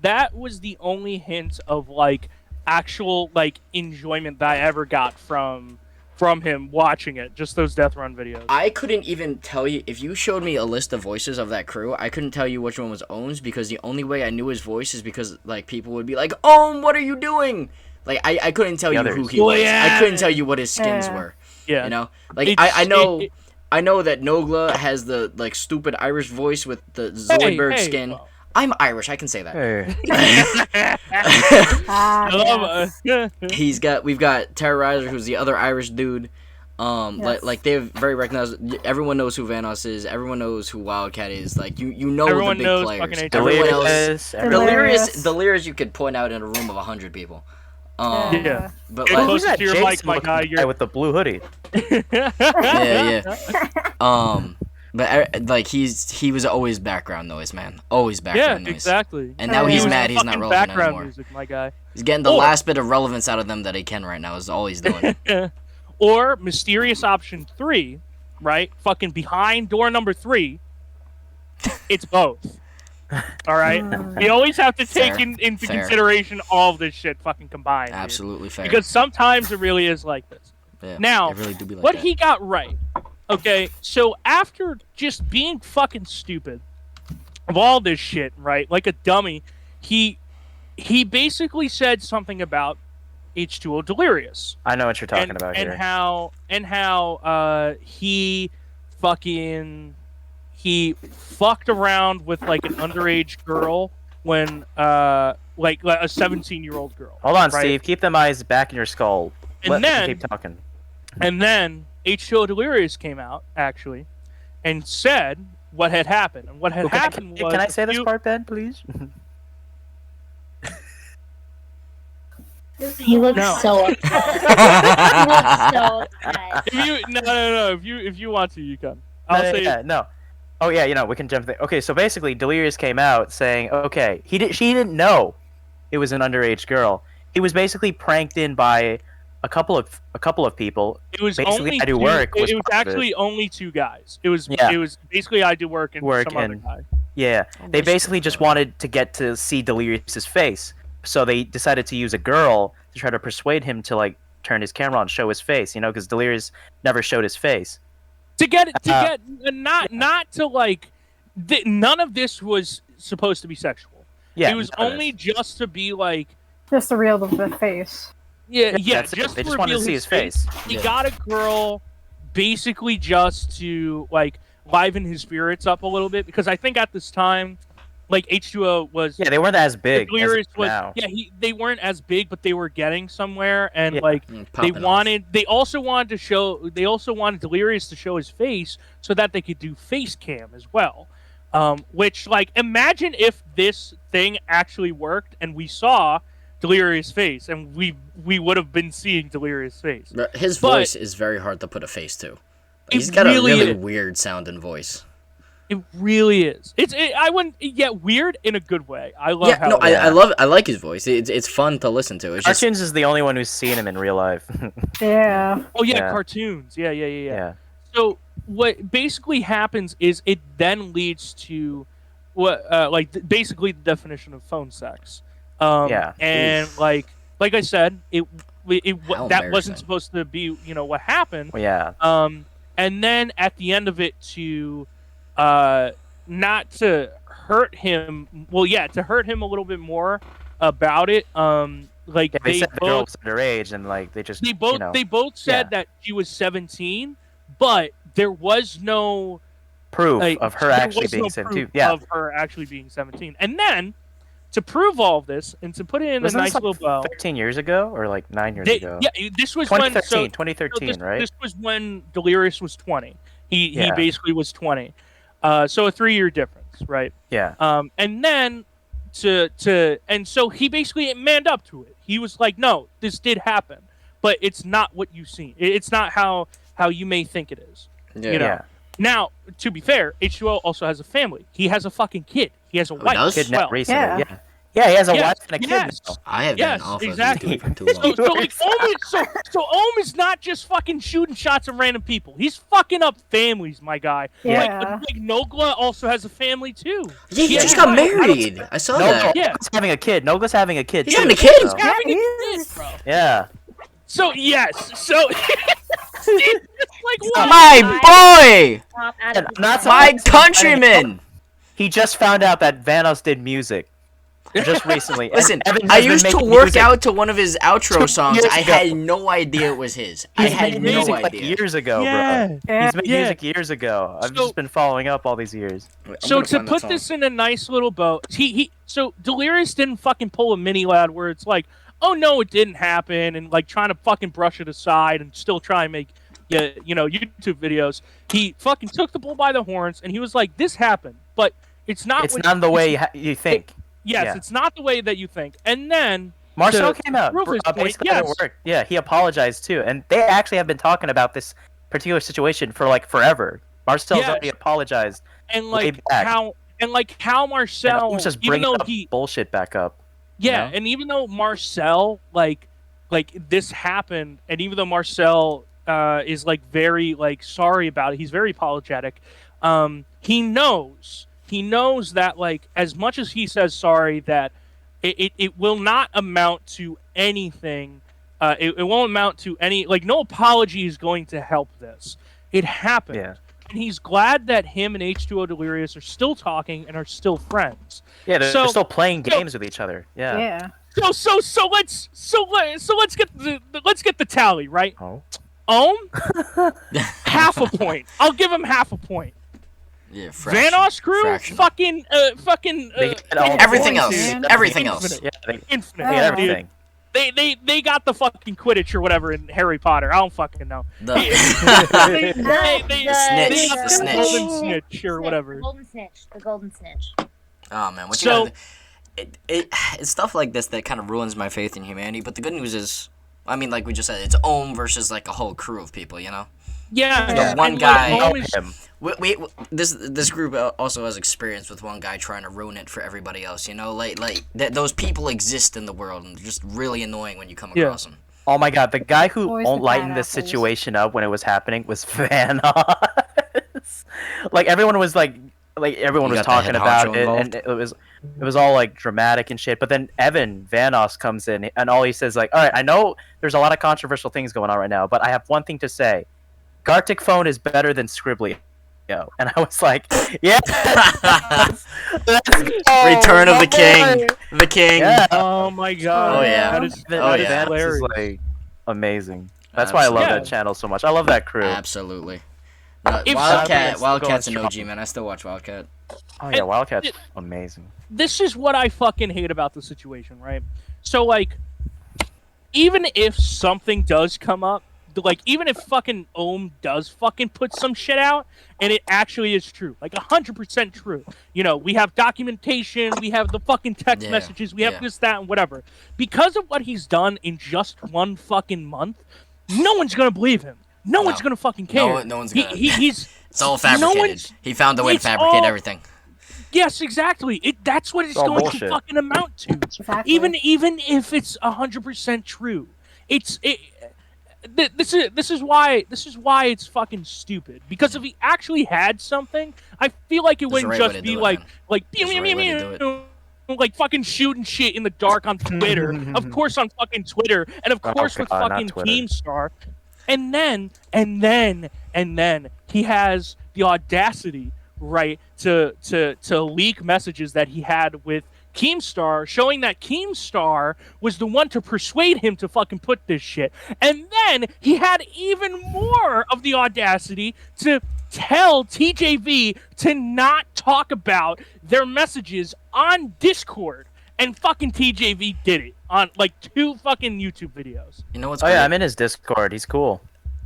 E: That was the only hint of like actual like enjoyment that I ever got from him watching it. Just those Death Run videos.
A: I couldn't even tell you if you showed me a list of voices of that crew. I couldn't tell you which one was Ohm's because the only way I knew his voice is because like people would be like, "Ohm, what are you doing?" Like I couldn't tell you who
B: others.
A: he
E: Oh,
A: was.
E: yeah.
A: I couldn't tell you what his skins
C: Yeah.
A: were.
E: Yeah.
A: You know, like
E: It's-
A: I know.
E: it-
A: I know that Nogla has the like stupid Irish voice with the Zoidberg
E: hey,
A: skin.
E: well.
A: I'm Irish. I can say that.
B: Hey.
C: Ah,
E: I love
C: yes.
A: We've got Terrorizer, who's the other Irish dude.
C: Yes.
A: Like they're very recognized. Everyone knows who Vanos is. Everyone knows who Wildcat is. Like you know
E: Everyone
A: the big
E: knows
A: players.
E: fucking H-
A: Everyone else.
B: Delirious,
C: Delirious.
A: Delirious you could point out in a room of 100 people.
E: Yeah.
A: But
E: Get
A: like,
E: close
B: Who's that
E: to your
B: Jason
E: mic, my
B: looking
E: guy.
B: guy with the blue hoodie?
A: yeah. But like he was always background noise, man. Always
E: Yeah,
A: background noise.
E: exactly.
A: And now
C: He
A: he's
C: was
A: mad he's not
E: Fucking
A: relevant
E: background
A: anymore.
E: music, my guy.
A: He's getting the
E: Or-
A: last bit of relevance out of them that he can right now. Is all he's doing.
E: Or mysterious option 3, right? Fucking behind door number 3. It's both. All right, we always have to take
A: Fair.
E: into
A: Fair.
E: consideration all of this shit fucking combined. Dude.
A: Absolutely fair.
E: Because sometimes it really is like this.
A: yeah,
E: Now,
A: it really do be like
E: what
A: that.
E: he got right. Okay, so after just being fucking stupid of all this shit, right, like a dummy, he basically said something about H2O Delirious.
B: I know what you're talking about
E: and
B: here.
E: how he fucked around with like an underage girl when like a 17-year-old girl.
B: Hold on,
E: right?
B: Steve. Keep them eyes back in your skull.
E: And
B: Let
E: then-
B: me keep talking.
E: And then H2O Delirious came out actually and said what had happened. And what had happened was
B: Can I say this part, Ben, please?
G: He looks
E: No.
G: so upset. He looks so upset.
E: If you no. If you want to, you can. I'll say
B: no. Oh yeah, we can jump there. Okay, so basically, Delirious came out saying, okay, she didn't know it was an underage girl. He was basically pranked in by a couple of people.
E: it was
B: basically
E: only
B: I do
E: two,
B: work was
E: It was
B: part of it.
E: actually only two guys. It was
B: Yeah.
E: it was basically I do work and some other
B: and-
E: guy.
B: Yeah,
A: Oh,
B: they
A: basically,
B: basically just wanted to get to see Delirious's face, so they decided to use a girl to try to persuade him to like turn his camera on, show his face. Because Delirious never showed his face.
E: Not to like none of this was supposed to be sexual.
B: Yeah,
E: it was
B: none of
E: only
B: this.
E: just to be like
C: Just to reel the face.
E: yeah,
B: That's it.
E: just
B: They
E: to
B: just wanted
E: reveal
B: to see his face.
E: He
A: Yeah.
E: got a girl basically just to like liven his spirits up a little bit because I think at this time like H2O was
B: Yeah, they weren't as big as
E: Delirious was
B: now.
E: they weren't as big but they were getting somewhere and
B: Yeah.
E: like
A: Mm,
E: they
A: popping off.
E: they also wanted Delirious to show his face so that they could do face cam as well. Which like imagine if this thing actually worked and we saw Delirious' face and we would have been seeing Delirious' face.
A: But his
E: But-
A: voice is very hard to put a face to.
E: It
A: He's got
E: really
A: a really
E: is.
A: weird sounding voice.
E: It really is. I wouldn't weird in a good way. I love
A: Yeah,
E: how
A: no,
E: it is.
A: I like his voice. It's fun to listen to. It's just
B: Cartoons is the only one who's seen him in real life.
C: Yeah.
E: Oh yeah,
B: Yeah.
E: cartoons. Yeah.
B: Yeah.
E: So what basically happens is it then leads to what basically the definition of phone sex.
B: Yeah.
E: And like I said,
A: How
E: that
A: embarrassing.
E: wasn't supposed to be what happened.
B: Well, yeah.
E: And then at the end of it to not to hurt him. Well, yeah, to hurt him a little bit more about it. Like
B: Yeah, they said the girl
E: both
B: was underage, and like they just
E: they both said
B: yeah.
E: that she was 17, but there was no
B: proof
E: like,
B: of her
E: there
B: actually
E: was
B: being
E: no
B: 17.
E: proof
B: Yeah.
E: of her actually being 17. And then to prove all of this and to put it in
B: Wasn't
E: a
B: this
E: nice
B: like
E: little bow.
B: 13 years ago or like 9 years
E: They,
B: ago?
E: yeah, this was
B: 2013,
E: when
B: 2013, right?
E: This was when Delirious was 20. He
B: Yeah.
E: basically was 20. So a 3-year difference, right?
B: Yeah.
E: And then and so he basically manned up to it. He was like, "No, this did happen, but it's not what you see. It's not how you may think it is."
A: yeah.
E: You know.
B: Yeah.
E: Now, to be fair, H2O also has a family. He has a fucking kid. He has a wife
A: does?
E: as
B: Kidnapped
E: well.
B: recently.
C: Yeah.
B: Yeah. Yeah, he has a
E: Yes,
B: wife and a kid
E: yes.
B: now.
A: I have
E: Yes,
A: been off
E: exactly.
A: of YouTube for too long.
E: So like Ohm is not just fucking shooting shots at random people. He's fucking up families, my guy.
C: Yeah.
E: Like Nogla also has a family too.
A: Yeah, he
E: Yeah.
A: just got married. I saw that.
E: Yeah.
B: Nogla's having a kid. Nogla's having a kid.
A: He's
B: too,
A: having a kid?
B: so-
C: Yeah,
E: Having
C: he
E: a kid,
C: is.
E: bro.
B: Yeah.
E: So yes, so it's like what?
A: My boy,
G: Pop out
B: Yeah,
G: of his
B: not
G: head.
A: my countryman.
B: He just found out that Vanos did music. Just recently. And
A: Listen,
B: Evan
A: I
B: has been
A: used to
B: making
A: work
B: music
A: out to one of his outro
B: 2
A: songs.
B: years
A: I
B: ago.
A: had no idea it was his. I
B: He's
A: had
B: made
A: no
B: music like
A: idea.
B: years ago,
E: Yeah.
B: bro.
C: Yeah.
B: He's made
E: Yeah.
B: music years ago. I've
E: So-
B: just been following up all these years.
A: Wait, I'm
E: So
A: gonna
E: to
A: find that
E: put
A: song.
E: this in a nice little bow, so Delirious didn't fucking pull a mini lad where it's like, oh no, it didn't happen, and like trying to fucking brush it aside and still try and make YouTube videos. He fucking took the bull by the horns and he was like, this happened, but it's not.
B: It's not the way you think.
E: Yes,
B: yeah.
E: it's not the way that you think. And then
B: Marcel
E: to
B: came out.
E: prove his point,
B: Basically, it
E: yes.
B: worked. Yeah, he apologized too, and they actually have been talking about this particular situation for like forever. Marcel's
E: Yes.
B: already apologized,
E: and
B: way
E: like
B: back.
E: how
B: and
E: Marcel,
B: almost just
E: even
B: bringing
E: though
B: up
E: he
B: bullshit back up.
E: Yeah,
B: know?
E: and even though Marcel like this happened, and even though Marcel is like very like sorry about it, he's very apologetic. He knows he knows that like as much as he says sorry, that it will not amount to anything. It won't amount to any like no apology is going to help this. It happened.
B: Yeah.
E: And he's glad that him and H2O Delirious are still talking and are still friends.
B: Yeah, they're still playing games with each other. Yeah.
C: Yeah.
E: So let's get the tally, right?
B: Oh.
E: Half a point. I'll give him half a point.
A: Yeah,
E: Vanos crew,
A: fractional.
E: fucking
B: They get all
A: Everything
B: points,
A: else.
B: dude.
A: Everything else.
B: Yeah, they
E: infinite.
B: get
E: dude.
B: everything.
E: They got the fucking Quidditch or whatever in Harry Potter. I don't fucking know.
A: The
E: They
A: snitch.
E: got
A: The
E: the
A: snitch.
E: golden snitch or whatever.
D: The golden snitch. The golden snitch.
A: Oh man, what
E: So-
A: you gotta, it's stuff like this that kind of ruins my faith in humanity. But the good news is, I mean, like we just said, it's Ohm versus like a whole crew of people. You know,
E: Yeah,
A: one
E: and,
A: guy-
E: Like,
B: Know
E: Ohm is-
B: him.
A: this group also has experience with one guy trying to ruin it for everybody else. You know, those people exist in the world, and they're just really annoying when you come
E: Yeah.
A: across them.
B: Oh my god, the guy who
C: Always the
B: lightened this
C: pineapples.
B: situation up when it was happening was Vanos. Like everyone was everyone
A: You
B: was
A: got the
B: talking
A: head
B: about
A: honcho
B: it,
A: involved?
B: and it was all like dramatic and shit. But then Vanos comes in, and all he says like, "All right, I know there's a lot of controversial things going on right now, but I have one thing to say: Gartic phone is better than Scribbly." And I was like, "Yeah, let's go,
A: Return of
B: my
A: the King.
B: boy."
A: The King.
B: Yeah.
E: Oh my god.
A: Oh, yeah.
E: That is,
A: Oh,
E: that is
A: yeah.
B: Vanos
E: hilarious.
B: is like amazing. That's why I love
E: Absolutely.
B: that channel so much. I love that crew.
A: Absolutely.
E: If
B: something-
A: Wildcat's an
B: going
A: OG,
B: strong.
A: man. I still watch Wildcat.
B: Oh yeah, Wildcat's amazing.
E: This is what I fucking hate about the situation, right? So like, even if something does come up, like even if fucking Ohm does fucking put some shit out, and it actually is true, like 100% true. You know, we have documentation, we have the fucking text
A: Yeah,
E: messages, we have
A: yeah.
E: this, that, and whatever. Because of what he's done in just one fucking month, no one's gonna believe him. No one's gonna fucking care.
A: No one's
E: He-
A: gonna.
E: he's
A: It's all
E: no
A: fabricated.
E: one's-
A: He found a way to
E: it's
A: fabricate
E: all-
A: everything.
E: yes, exactly. That's what it's
B: all
E: going
B: bullshit.
E: to fucking amount to.
C: Exactly.
E: Even if it's 100% true, this is why it's fucking stupid. Because if he actually had something, I feel like it
A: There's a
E: wouldn't
A: right way
E: just
A: to
E: be
A: do it,
E: like
A: man.
E: like
A: There's a right way to do
E: like fucking shooting shit in the dark on Twitter. Of course on fucking Twitter, and of
B: Oh,
E: course with
B: God, not
E: fucking
B: Twitter.
E: Keemstar. And then he has the audacity, right, to leak messages that he had with Keemstar, showing that Keemstar was the one to persuade him to fucking put this shit. And then he had even more of the audacity to tell TJV to not talk about their messages on Discord. And fucking TJV did it on like 2 fucking YouTube videos.
A: You know what's
B: Oh
A: great?
B: yeah, I'm in his Discord. He's cool.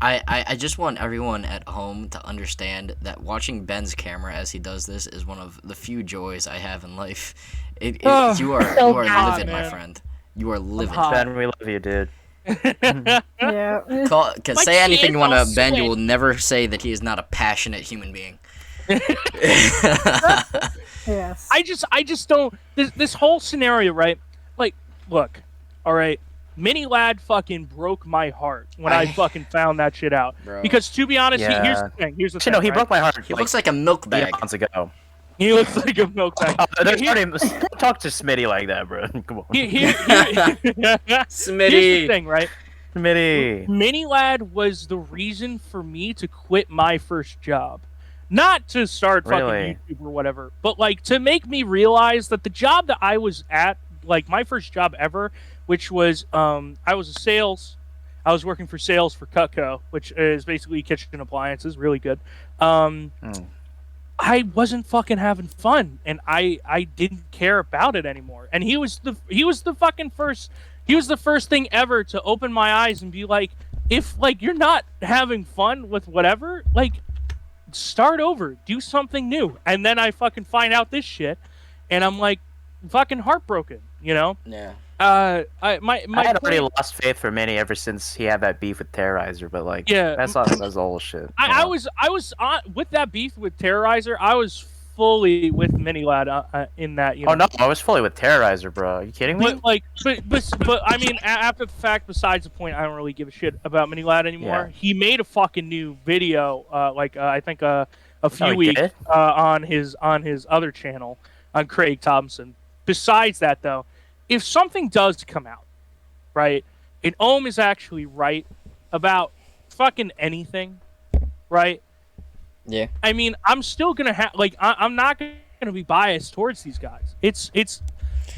A: I just want everyone at home to understand that watching Ben's camera as he does this is one of the few joys I have in life. You are
G: So
E: hot,
A: livid, my
E: man.
A: friend. You are livid.
E: hot.
B: Ben, we love you, dude.
C: Yeah.
A: Cause
D: My
A: say anything
D: chin
A: you want
D: all
A: to Ben, you
D: sweat.
A: will never say that he is not a passionate human being.
C: Yes.
E: I just don't. This whole scenario, right? Like, look, all right. Mini Lad fucking broke my heart when I fucking found that shit out.
A: Bro.
E: Because to be honest,
B: Yeah.
E: here's the thing. Here's the
B: Actually,
E: thing.
B: no, he
E: right?
B: broke my heart.
A: He looks like a milk bag.
B: months ago.
E: He looks like a milk bag.
B: There's
E: Here-
B: already- Talk to Smitty like that, bro. Come on.
E: Here's
A: Smitty.
E: the thing, right?
B: Smitty.
E: Mini Lad was the reason for me to quit my first job. Not to start fucking
B: Really?
E: YouTube or whatever, but like to make me realize that the job that I was at, like my first job ever, which was I was working for sales for Cutco, which is basically kitchen appliances, really good. I wasn't fucking having fun, and I didn't care about it anymore. And he was the first thing ever to open my eyes and be like, if like you're not having fun with whatever, like start over, do something new. And then I fucking find out this shit, and I'm like fucking heartbroken, you know.
A: Yeah.
E: I
B: I had already
E: point-
B: lost faith for Minnie ever since he had that beef with Terrorizer, but like,
E: Yeah.
B: that's all shit.
E: I was on with that beef with Terrorizer. I was fully with Mini Lad in that. You know?
B: Oh no, I was fully with Terrorizer, bro. Are you kidding me?
E: But like, but I mean, after the fact, besides the point, I don't really give a shit about Mini Lad anymore.
B: Yeah.
E: He made a fucking new video, I think a few
B: he
E: weeks
B: did?
E: on his other channel on Craig Thompson. Besides that, though, if something does come out, right, and Ohm is actually right about fucking anything, right?
A: Yeah.
E: I mean, I'm still gonna have I'm not gonna be biased towards these guys. It's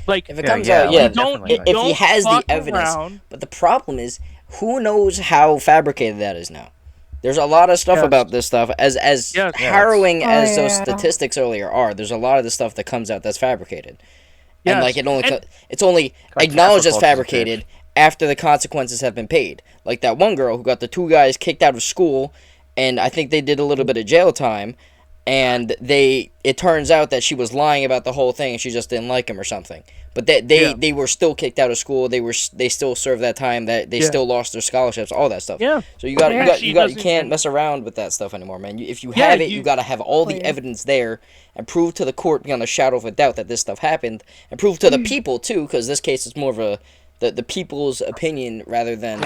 E: like
A: If it
B: Yeah,
A: comes
B: yeah,
A: out, yeah.
B: definitely.
A: If he has the
E: fuck
A: evidence,
E: around.
A: but the problem is, who knows how fabricated that is now? There's a lot of stuff
E: Yes.
A: about this stuff. As
E: Yes.
A: harrowing
C: Oh,
A: as those
C: yeah.
A: statistics earlier are, there's a lot of the stuff that comes out that's fabricated, and
E: Yes.
A: like
E: And-
A: it's only
B: Like
A: acknowledged as
B: cancel culture's a
A: fabricated after the consequences have been paid. Like that one girl who got the 2 guys kicked out of school, and I think they did a little bit of jail time, and it turns out that she was lying about the whole thing and she just didn't like him or something. But they were still kicked out of school. They still served that time. That they
E: Yeah.
A: still lost their scholarships. All that stuff.
E: Yeah.
A: So you
E: She
A: you
E: doesn't-
A: can't mess around with that stuff anymore, man. If you
E: Yeah,
A: have it,
E: you-
A: you got to have all the
C: Please.
A: evidence there and prove to the court beyond a shadow of a doubt that this stuff happened, and prove to the people too, because this case is more of the people's opinion rather than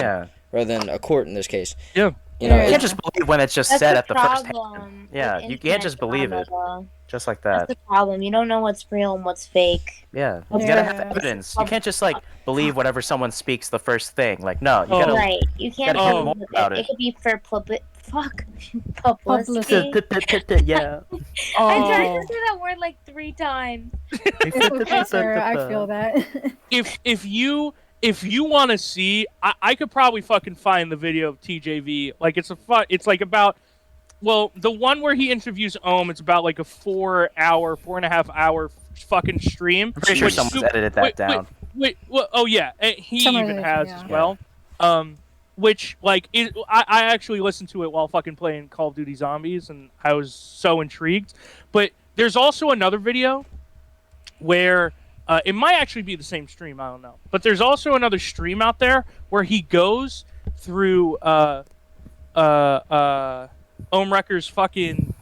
A: a court in this case.
E: Yeah.
A: You know,
C: Yeah.
B: You can't just believe when it's just
D: That's
B: said
D: the
B: at the first hand.
D: problem.
B: Yeah,
D: with
B: you can't
D: internet
B: just believe
D: drama,
B: it.
D: though.
B: Just like
D: That's
B: that.
D: the problem. You don't know what's real and what's fake.
B: Yeah,
D: Yeah.
B: you gotta have
C: Yeah.
B: evidence. You can't just like believe whatever someone speaks the first thing. Like, no, you
E: Oh.
B: gotta.
D: Right. You can't
B: gotta hear
D: believe
B: more
D: it.
B: about
D: It
B: it.
D: could be for publicity.
B: Yeah.
D: I tried
E: Oh.
D: to say that word like 3 times.
C: It's okay, Sarah. I feel that.
E: if you want to see, I could probably fucking find the video of TJV. Like it's like about, well, the one where he interviews Ohm, it's about like a 4.5 hour fucking stream.
B: I'm pretty sure
E: Which
B: someone's
E: su-
B: edited that down.
E: Wait, oh yeah, he
C: Someone
E: even
C: did,
E: has
C: yeah.
E: as well. Which like I actually listened to it while fucking playing Call of Duty Zombies, and I was so intrigued. But there's also another video where it might actually be the same stream, I don't know. But there's also another stream out there where he goes through Ohmwrecker's fucking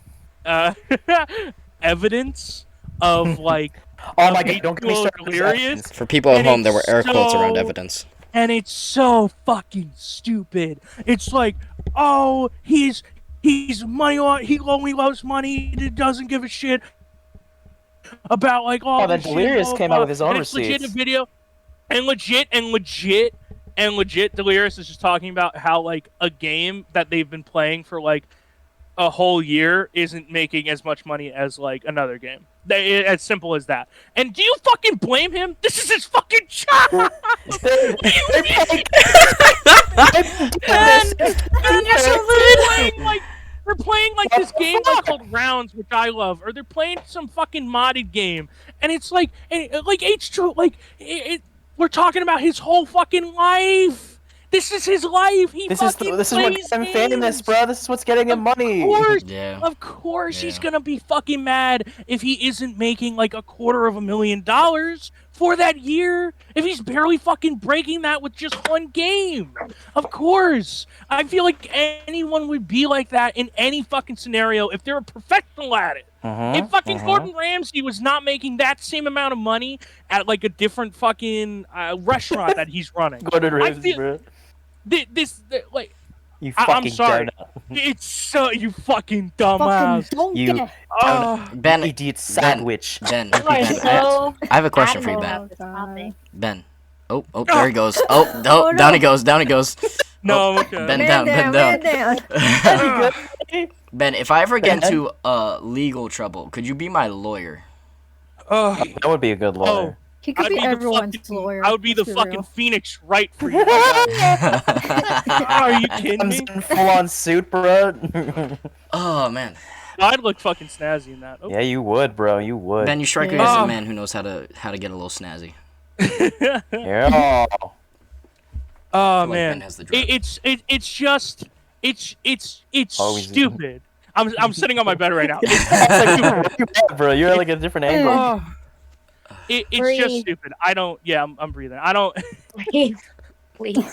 E: evidence of like
B: Oh my god! Don't get me
E: H2O
B: started. with
E: delirious.
B: evidence.
A: for people at
E: And
A: home, there were
E: it's
A: air quotes around
E: so-
A: evidence.
E: And it's so fucking stupid. It's like, oh, he's money on. He only loves money. He doesn't give a shit about like all.
B: Oh, then
E: this shit,
B: Delirious
E: blah,
B: came
E: blah,
B: out with his own
E: and it's legit
B: receipts.
E: a video, and legit, Delirious is just talking about how like a game that they've been playing for like a whole year isn't making as much money as like another game. As simple as that. And do you fucking blame him? This is his fucking job. They're playing like this game like called Rounds, which I love, or they're playing some fucking modded game, and it's like H2, we're talking about his whole fucking life. This is his life.
B: This is what gets him famous, bro. This is what's getting him money.
A: Yeah.
E: Of course, he's
A: Yeah.
E: gonna be fucking mad if he isn't making like $250,000 for that year. If he's barely fucking breaking that with just one game. Of course. I feel like anyone would be like that in any fucking scenario if they're a professional at it. If fucking Gordon Ramsay was not making that same amount of money at like a different fucking restaurant that he's running.
B: Gordon
E: I
B: Ramsay,
E: feel-
B: bro.
E: Like,
B: You
E: I'm
B: fucking
E: sorry.
B: donut.
E: it's so, you fucking
C: Fucking
E: dumbass.
C: don't
B: You-
C: get
E: Oh.
A: Ben,
B: Idiot sandwich.
A: Ben,
D: You are so
A: I have a question for you,
D: animal
A: Ben.
D: about this topic.
A: Ben. Oh, there he goes. Oh, no, down he goes. Down he goes.
E: No, I'm okay.
A: Ben
C: man
A: down,
C: down,
A: Ben
C: man
A: down.
C: down.
A: Ben, if I ever get into legal trouble, could you be my lawyer?
B: That would be a good lawyer.
C: He could
E: I'd
C: be
E: be the
C: everyone's
E: fucking,
C: lawyer.
E: I would be the
C: let's
E: fucking
C: real.
E: Phoenix right for you. my guy. Are you kidding
B: Comes
E: me?
B: in full on suit, bro.
A: Oh man,
E: I'd look fucking snazzy in that. Oh.
B: Yeah, you would, bro. You would.
A: Ben, you strike me
C: Yeah.
A: as a
E: Oh.
A: man who knows how to get a little snazzy.
B: Yeah.
E: Oh
A: like
E: man,
A: Ben has the drip.
E: it's just it's
B: Always.
E: stupid. I'm sitting on my bed right now.
B: It's like, bro, you're at like a different angle.
E: Oh. It's just
D: Breathe.
E: stupid. I don't. Yeah, I'm breathing. I don't.
D: Please. Please.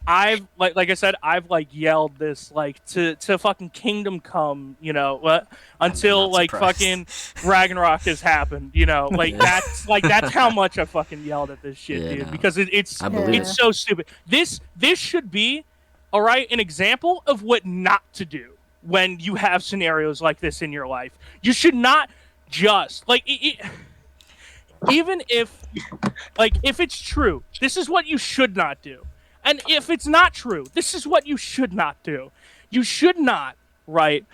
E: I've like I said, I've like yelled this like to fucking Kingdom Come, you know, what until
A: not
E: like
A: surprised.
E: fucking Ragnarok has happened, you know, like
A: Yeah.
E: that's how much I fucking yelled at this shit,
A: Yeah,
E: dude,
A: no.
E: because it's
A: I believe
E: so stupid. This should be, all right, an example of what not to do. when you have scenarios like this in your life. You should not just like even if it's true, this is what you should not do. And if it's not true, this is what you should not do. You should not, right,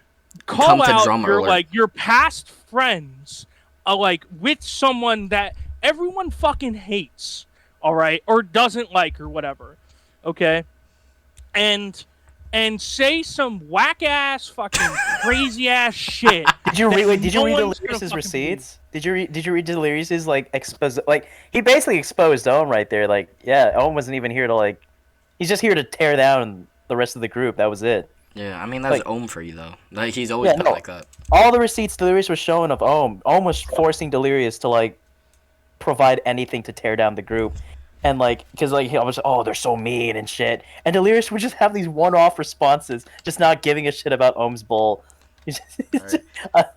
E: call out your past friends with someone that everyone fucking hates, all right, or doesn't like or whatever, okay? And say some whack ass fucking crazy ass shit.
B: Did you read Delirious' receipts? Did you read Delirious' expose? He basically exposed Ohm right there. Ohm wasn't even here to he's just here to tear down the rest of the group. That was it.
A: Yeah, I mean that's Ohm for you though. He's always been like that.
B: All the receipts Delirious was showing of Ohm was forcing Delirious to provide anything to tear down the group. And because he was, they're so mean and shit. And Delirious would just have these one-off responses, just not giving a shit about Ohm's bowl.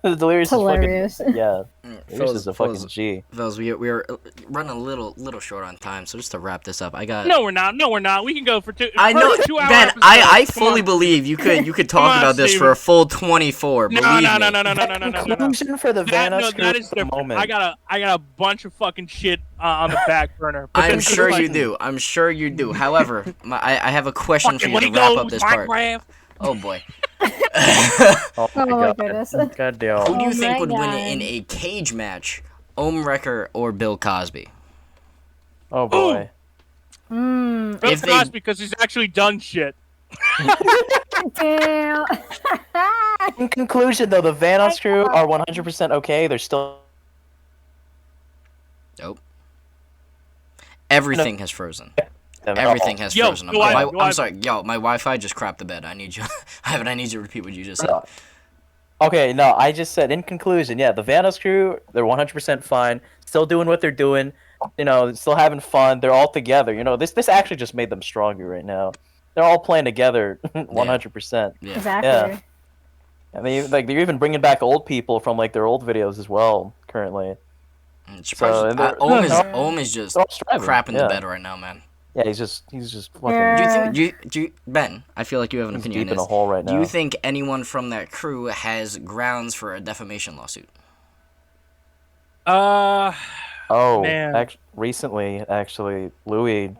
B: Delirious
C: hilarious.
B: Is fucking, Delirious is a fucking G.
A: Fellas, we are running a little short on time, so just to wrap this up, I got.
E: No, we're not. We can go for 2.
A: I know,
E: 2 hours.
A: Ben. I fully believe you could talk about this for a full 24.
E: No.
B: Conclusion for the Vanoss
E: that is different.
B: moment.
E: I got a bunch of fucking shit on the back burner.
A: I'm sure you do. However, I have a question for you to wrap up this part. Oh boy.
B: Oh my goodness. God damn.
A: Who do you think would win in a cage match? Ohm Wrecker or Bill Cosby?
B: Oh boy.
E: Bill Cosby, because he's actually done shit.
C: Damn.
B: In conclusion, though, the Vanoss crew are 100% okay. They're still.
A: Nope. Everything has frozen. Everything has frozen. I'm sorry. Yo, my Wi-Fi just crapped the bed. I need you. I need you to repeat what you just said.
B: Okay, no, I just said in conclusion, the Vanoss crew, they're 100% fine. Still doing what they're doing. Still having fun. They're all together. This actually just made them stronger right now. They're all playing together 100%.
A: Yeah.
C: Exactly.
B: Yeah. I mean, they're even bringing back old people from their old videos as well currently.
A: Ohm is just crapping the bed right now, man.
B: Yeah, he's just fucking.
A: Do you Ben? I feel like you have an opinion on
B: deep in
A: this.
B: a hole right now.
A: Do you think anyone from that crew has grounds for a defamation lawsuit?
E: Man.
B: Recently, Louis.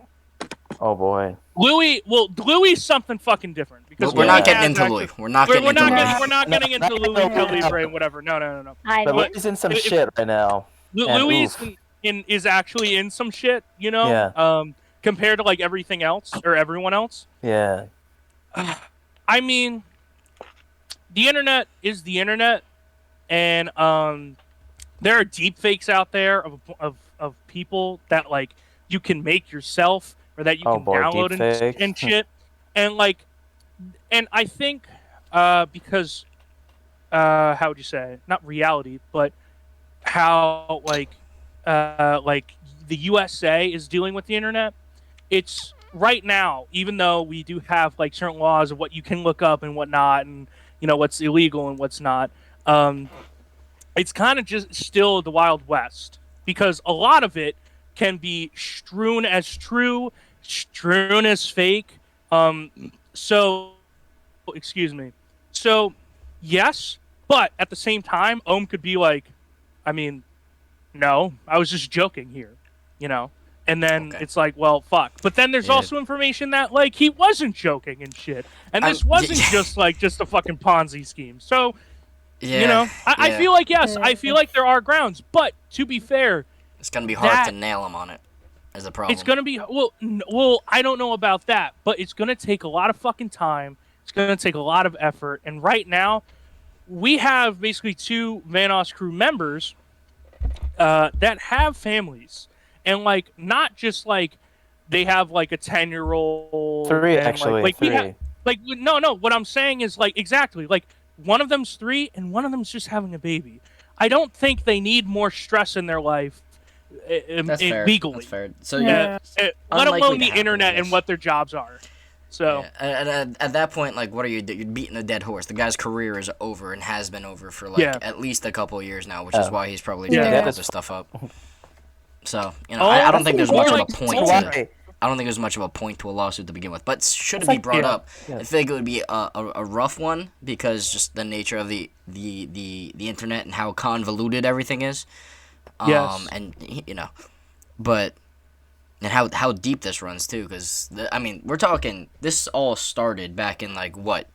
B: Oh boy.
E: Louis something fucking different because
A: we're not getting into Louis. We're not getting
E: into Louis Calibre and whatever. No.
B: But Louis in some shit right now.
E: Louis is actually in some shit,
B: Yeah.
E: Compared to everything else or everyone else.
B: Yeah.
E: I mean, the internet is the internet, and there are deep fakes out there of people that you can make yourself or that you can download and shit, and I think because how would you say, not reality, but how the USA is dealing with the internet. It's right now, even though we do have certain laws of what you can look up and whatnot, and what's illegal and what's not. It's kind of just still the Wild West because a lot of it can be strewn as true, strewn as fake. So, excuse me. So, yes, but at the same time, Ohm could be I mean, no, I was just joking here, And then it's well, fuck. But then there's also information that he wasn't joking and shit, and this wasn't just a fucking Ponzi scheme. So, I feel I feel like there are grounds, but to be fair,
A: it's gonna be hard to nail him on it as a problem.
E: It's gonna be well, I don't know about that, but it's gonna take a lot of fucking time. It's gonna take a lot of effort, and right now, we have basically 2 Vanoss crew members that have families. And not just they have a 10-year-old.
B: 3 actually.
E: 3. No. What I'm saying is exactly one of them's 3 and one of them's just having a baby. I don't think they need more stress in their life legally.
A: That's fair. So
E: let alone the internet and what their jobs are. So
A: at that point, what are you? You're beating a dead horse. The guy's career is over and has been over for at least a couple of years now, which is why he's probably digging all this stuff up. So I don't think there's much of a point to it. I don't think it was much of a point to a lawsuit to begin with. But should it
B: It's
A: be
B: like,
A: brought
B: yeah,
A: up,
B: yeah.
A: I think it would be a rough one because just the nature of the internet and how convoluted everything is.
E: Yes.
A: And you know, but and how deep this runs too, because I mean we're talking. This all started back in like what?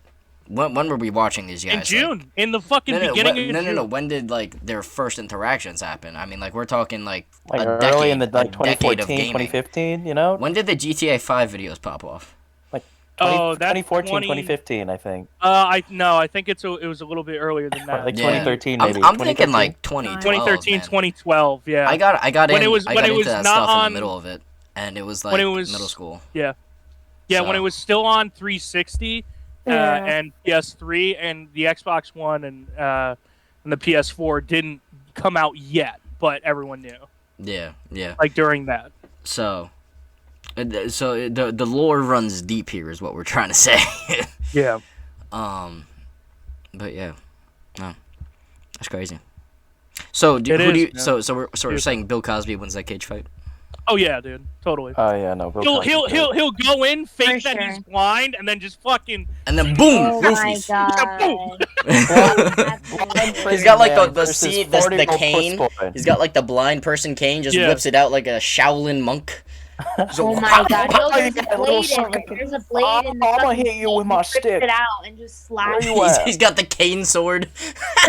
A: When were we watching these guys?
E: In June,
A: Like,
E: in the fucking beginning of June.
A: no. When did like their first interactions happen? I mean, like we're talking like
B: Like
A: a
B: early
A: decade,
B: in the like
A: a decade of
B: 2014,
A: gaming.
B: 2015, you know?
A: When did the GTA 5 videos pop off?
B: Like
E: Oh, that's
B: 2014,
E: 20
B: 2015, I think.
E: I think it was a little bit earlier than that.
B: Like
A: Yeah.
B: 2013 maybe.
A: I'm thinking like
C: 2013?
A: 2012.
E: 2013,
A: man.
E: 2012, yeah.
A: I got
E: When
A: in.
E: it was-
A: I
E: when
A: got
E: it
A: into
E: was
A: that
E: not
A: stuff in
E: on-
A: the middle of it, and it was like
E: when it was-
A: middle school.
E: Yeah,
A: So-
E: when it was still on 360
C: Yeah.
E: and PS3 and the Xbox One and the PS4 didn't come out yet, but everyone knew
A: Yeah.
E: like during that.
A: So the lore runs deep here, is what we're trying to say.
E: Yeah.
A: But yeah, no, that's crazy. So
E: It
A: who
E: is,
A: do you?
E: man.
A: So we're
E: Dude.
A: saying Bill Cosby wins that cage fight.
E: Oh yeah, dude, totally.
B: Oh yeah, no. Bill
E: He'll
B: Cosby.
E: he'll go in,
D: For
E: fake that he's
D: sure.
E: blind, and then just fucking.
A: And then boom,
G: Oh my
A: roofies.
G: god.
A: He's got like the
B: versus
A: scene, the
B: 40-year-old
A: cane.
B: puss boy.
A: He's got like the blind person cane, just
E: Yeah.
A: whips it out like a Shaolin monk. So,
G: Oh my god. No, there's
B: Yeah,
G: a
B: little
G: blade in it.
B: fucking-
G: There's a blade in the
B: I'ma
G: fucking
B: hit you with
G: cane.
B: my
G: He rips
B: stick.
G: it out and just slashes.
B: you at?
A: he's got the cane sword.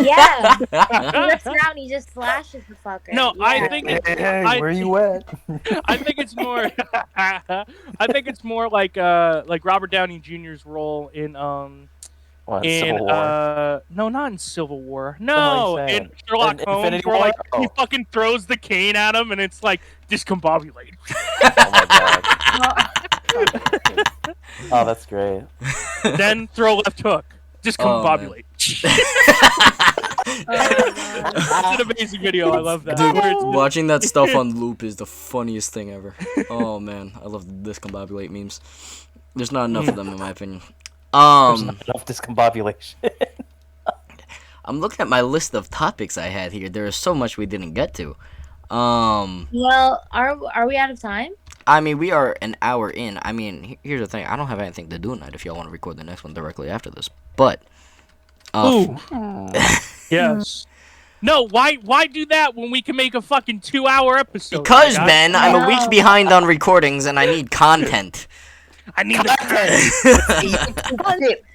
G: Yeah. He rips it out and he just slashes the fucker.
E: No, I
G: Yeah.
E: think
B: Hey,
E: it,
B: hey,
E: I-
B: where you at?
E: I think it's more. I think it's more like Robert Downey Jr.'s role in
B: What,
E: in
B: Civil War?
E: no, not in Civil War.
B: hell are
E: No,
B: you
E: in
B: saying?
E: Sherlock
B: In
E: Holmes,
B: Infinity
E: where like
B: War?
E: he
B: Oh.
E: fucking throws the cane at him, and it's like discombobulate.
B: Oh my god. Oh, that's great.
E: Then throw left hook, discombobulate. It's an amazing video. I love that.
A: Dude,
E: Where it's-
A: watching that stuff on loop is the funniest thing ever. Oh man, I love the discombobulate memes. There's not enough of them in my opinion.
B: Enough discombobulation.
A: I'm looking at my list of topics I had here. There is so much we didn't get to.
G: Well, are we out of time?
A: I mean, we are an hour in. I mean, here's the thing. I don't have anything to do tonight if y'all want to record the next one directly after this. But,
E: Ooh. Yes. No, why do that when we can make a fucking 2-hour episode?
A: because,
E: my guy?
A: Ben, I'm a week
G: No.
A: behind on recordings and I need content.
E: I need the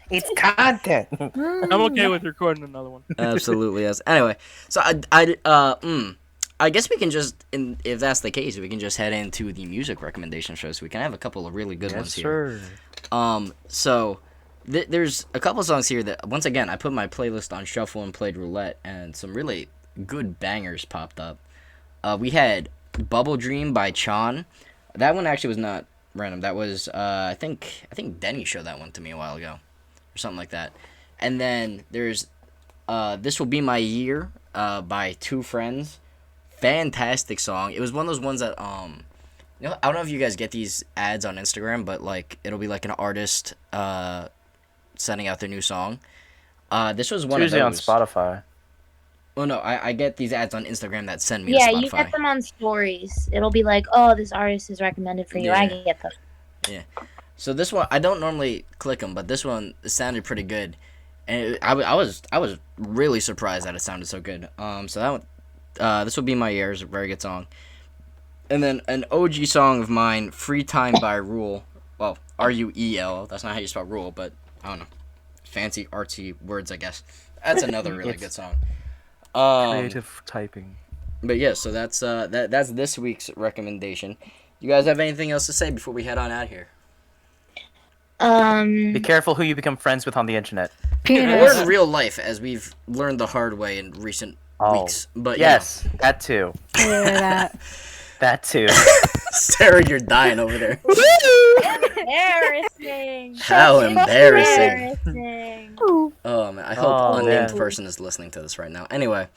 B: It's content.
E: I'm okay with recording another one.
A: Absolutely, yes. Anyway, so I guess we can just, if that's the case, we can just head into the music recommendation show. So we can have a couple of really good ones here. So there's a couple songs here that, once again, I put my playlist on shuffle and played roulette, and some really good bangers popped up. We had Bubble Dream by Chan. That one actually was not random. That was I think Denny showed that one to me a while ago, or something like that. And then there's This Will Be My Year by Two Friends. Fantastic song. It was one of those ones that you know, I don't know if you guys get these ads on Instagram, but like it'll be like an artist sending out their new song. This was one
B: Usually
A: of
B: on
A: those.
B: Spotify.
A: Well, no, I get these ads on Instagram that send me
G: Yeah,
A: to Spotify.
G: you get them on stories. It'll be like, oh, this artist is recommended for you. I
A: Yeah.
G: get them.
A: So this one, I don't normally click them, but this one sounded pretty good, and I was really surprised that it sounded so good. So that one, This Will Be My Year is a very good song. And then an OG song of mine, Free Time by Rule. Well, Ruel. That's not how you spell Rule, but I don't know. Fancy artsy words, I guess. That's another really good song.
B: Creative typing.
A: But yeah, so that's this week's recommendation. You guys have anything else to say before we head on out here?
B: Be careful who you become friends with on the internet.
A: Or in real life, as we've learned the hard way in recent
B: Oh.
A: weeks. But
B: Yes, that too.
C: Yeah,
B: That too.
A: Sarah, you're dying over there.
G: Embarrassing.
A: How embarrassing.
G: Embarrassing.
A: Oh man, I hope
B: Oh,
A: unnamed
B: man.
A: person is listening to this right now. Anyway,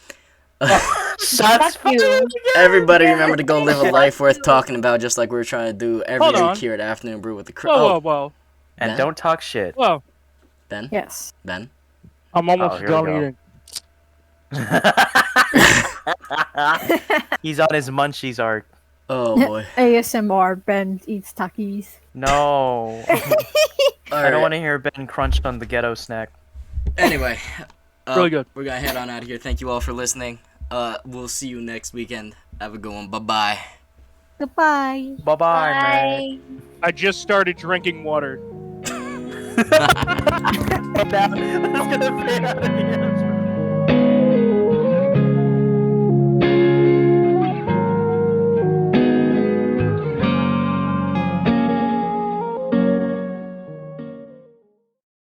B: Shots
G: Fuck you.
A: everybody remember to go live a life worth talking about, just like we're trying to do every
E: Hold
A: week
E: on.
A: here at Afternoon Brew with the crew.
E: Whoa,
A: Oh,
E: whoa,
B: and
A: Ben?
B: don't talk shit.
E: whoa.
A: Ben?
C: Yes.
A: Ben?
E: I'm almost
B: here we
E: done
B: go.
E: eating.
B: He's on his munchies arc.
A: Oh boy.
C: ASMR. Ben eats Takis.
B: No. I
A: Alright.
B: don't want to hear Ben crunch on the ghetto snack.
A: Anyway,
E: Really good.
A: We're gonna head on out of here. Thank you all for listening. We'll see you next weekend. Have a good one. Bye bye.
F: Goodbye.
B: Bye-bye, man.
E: I just started drinking water.
B: And now, let's get the fade out of here.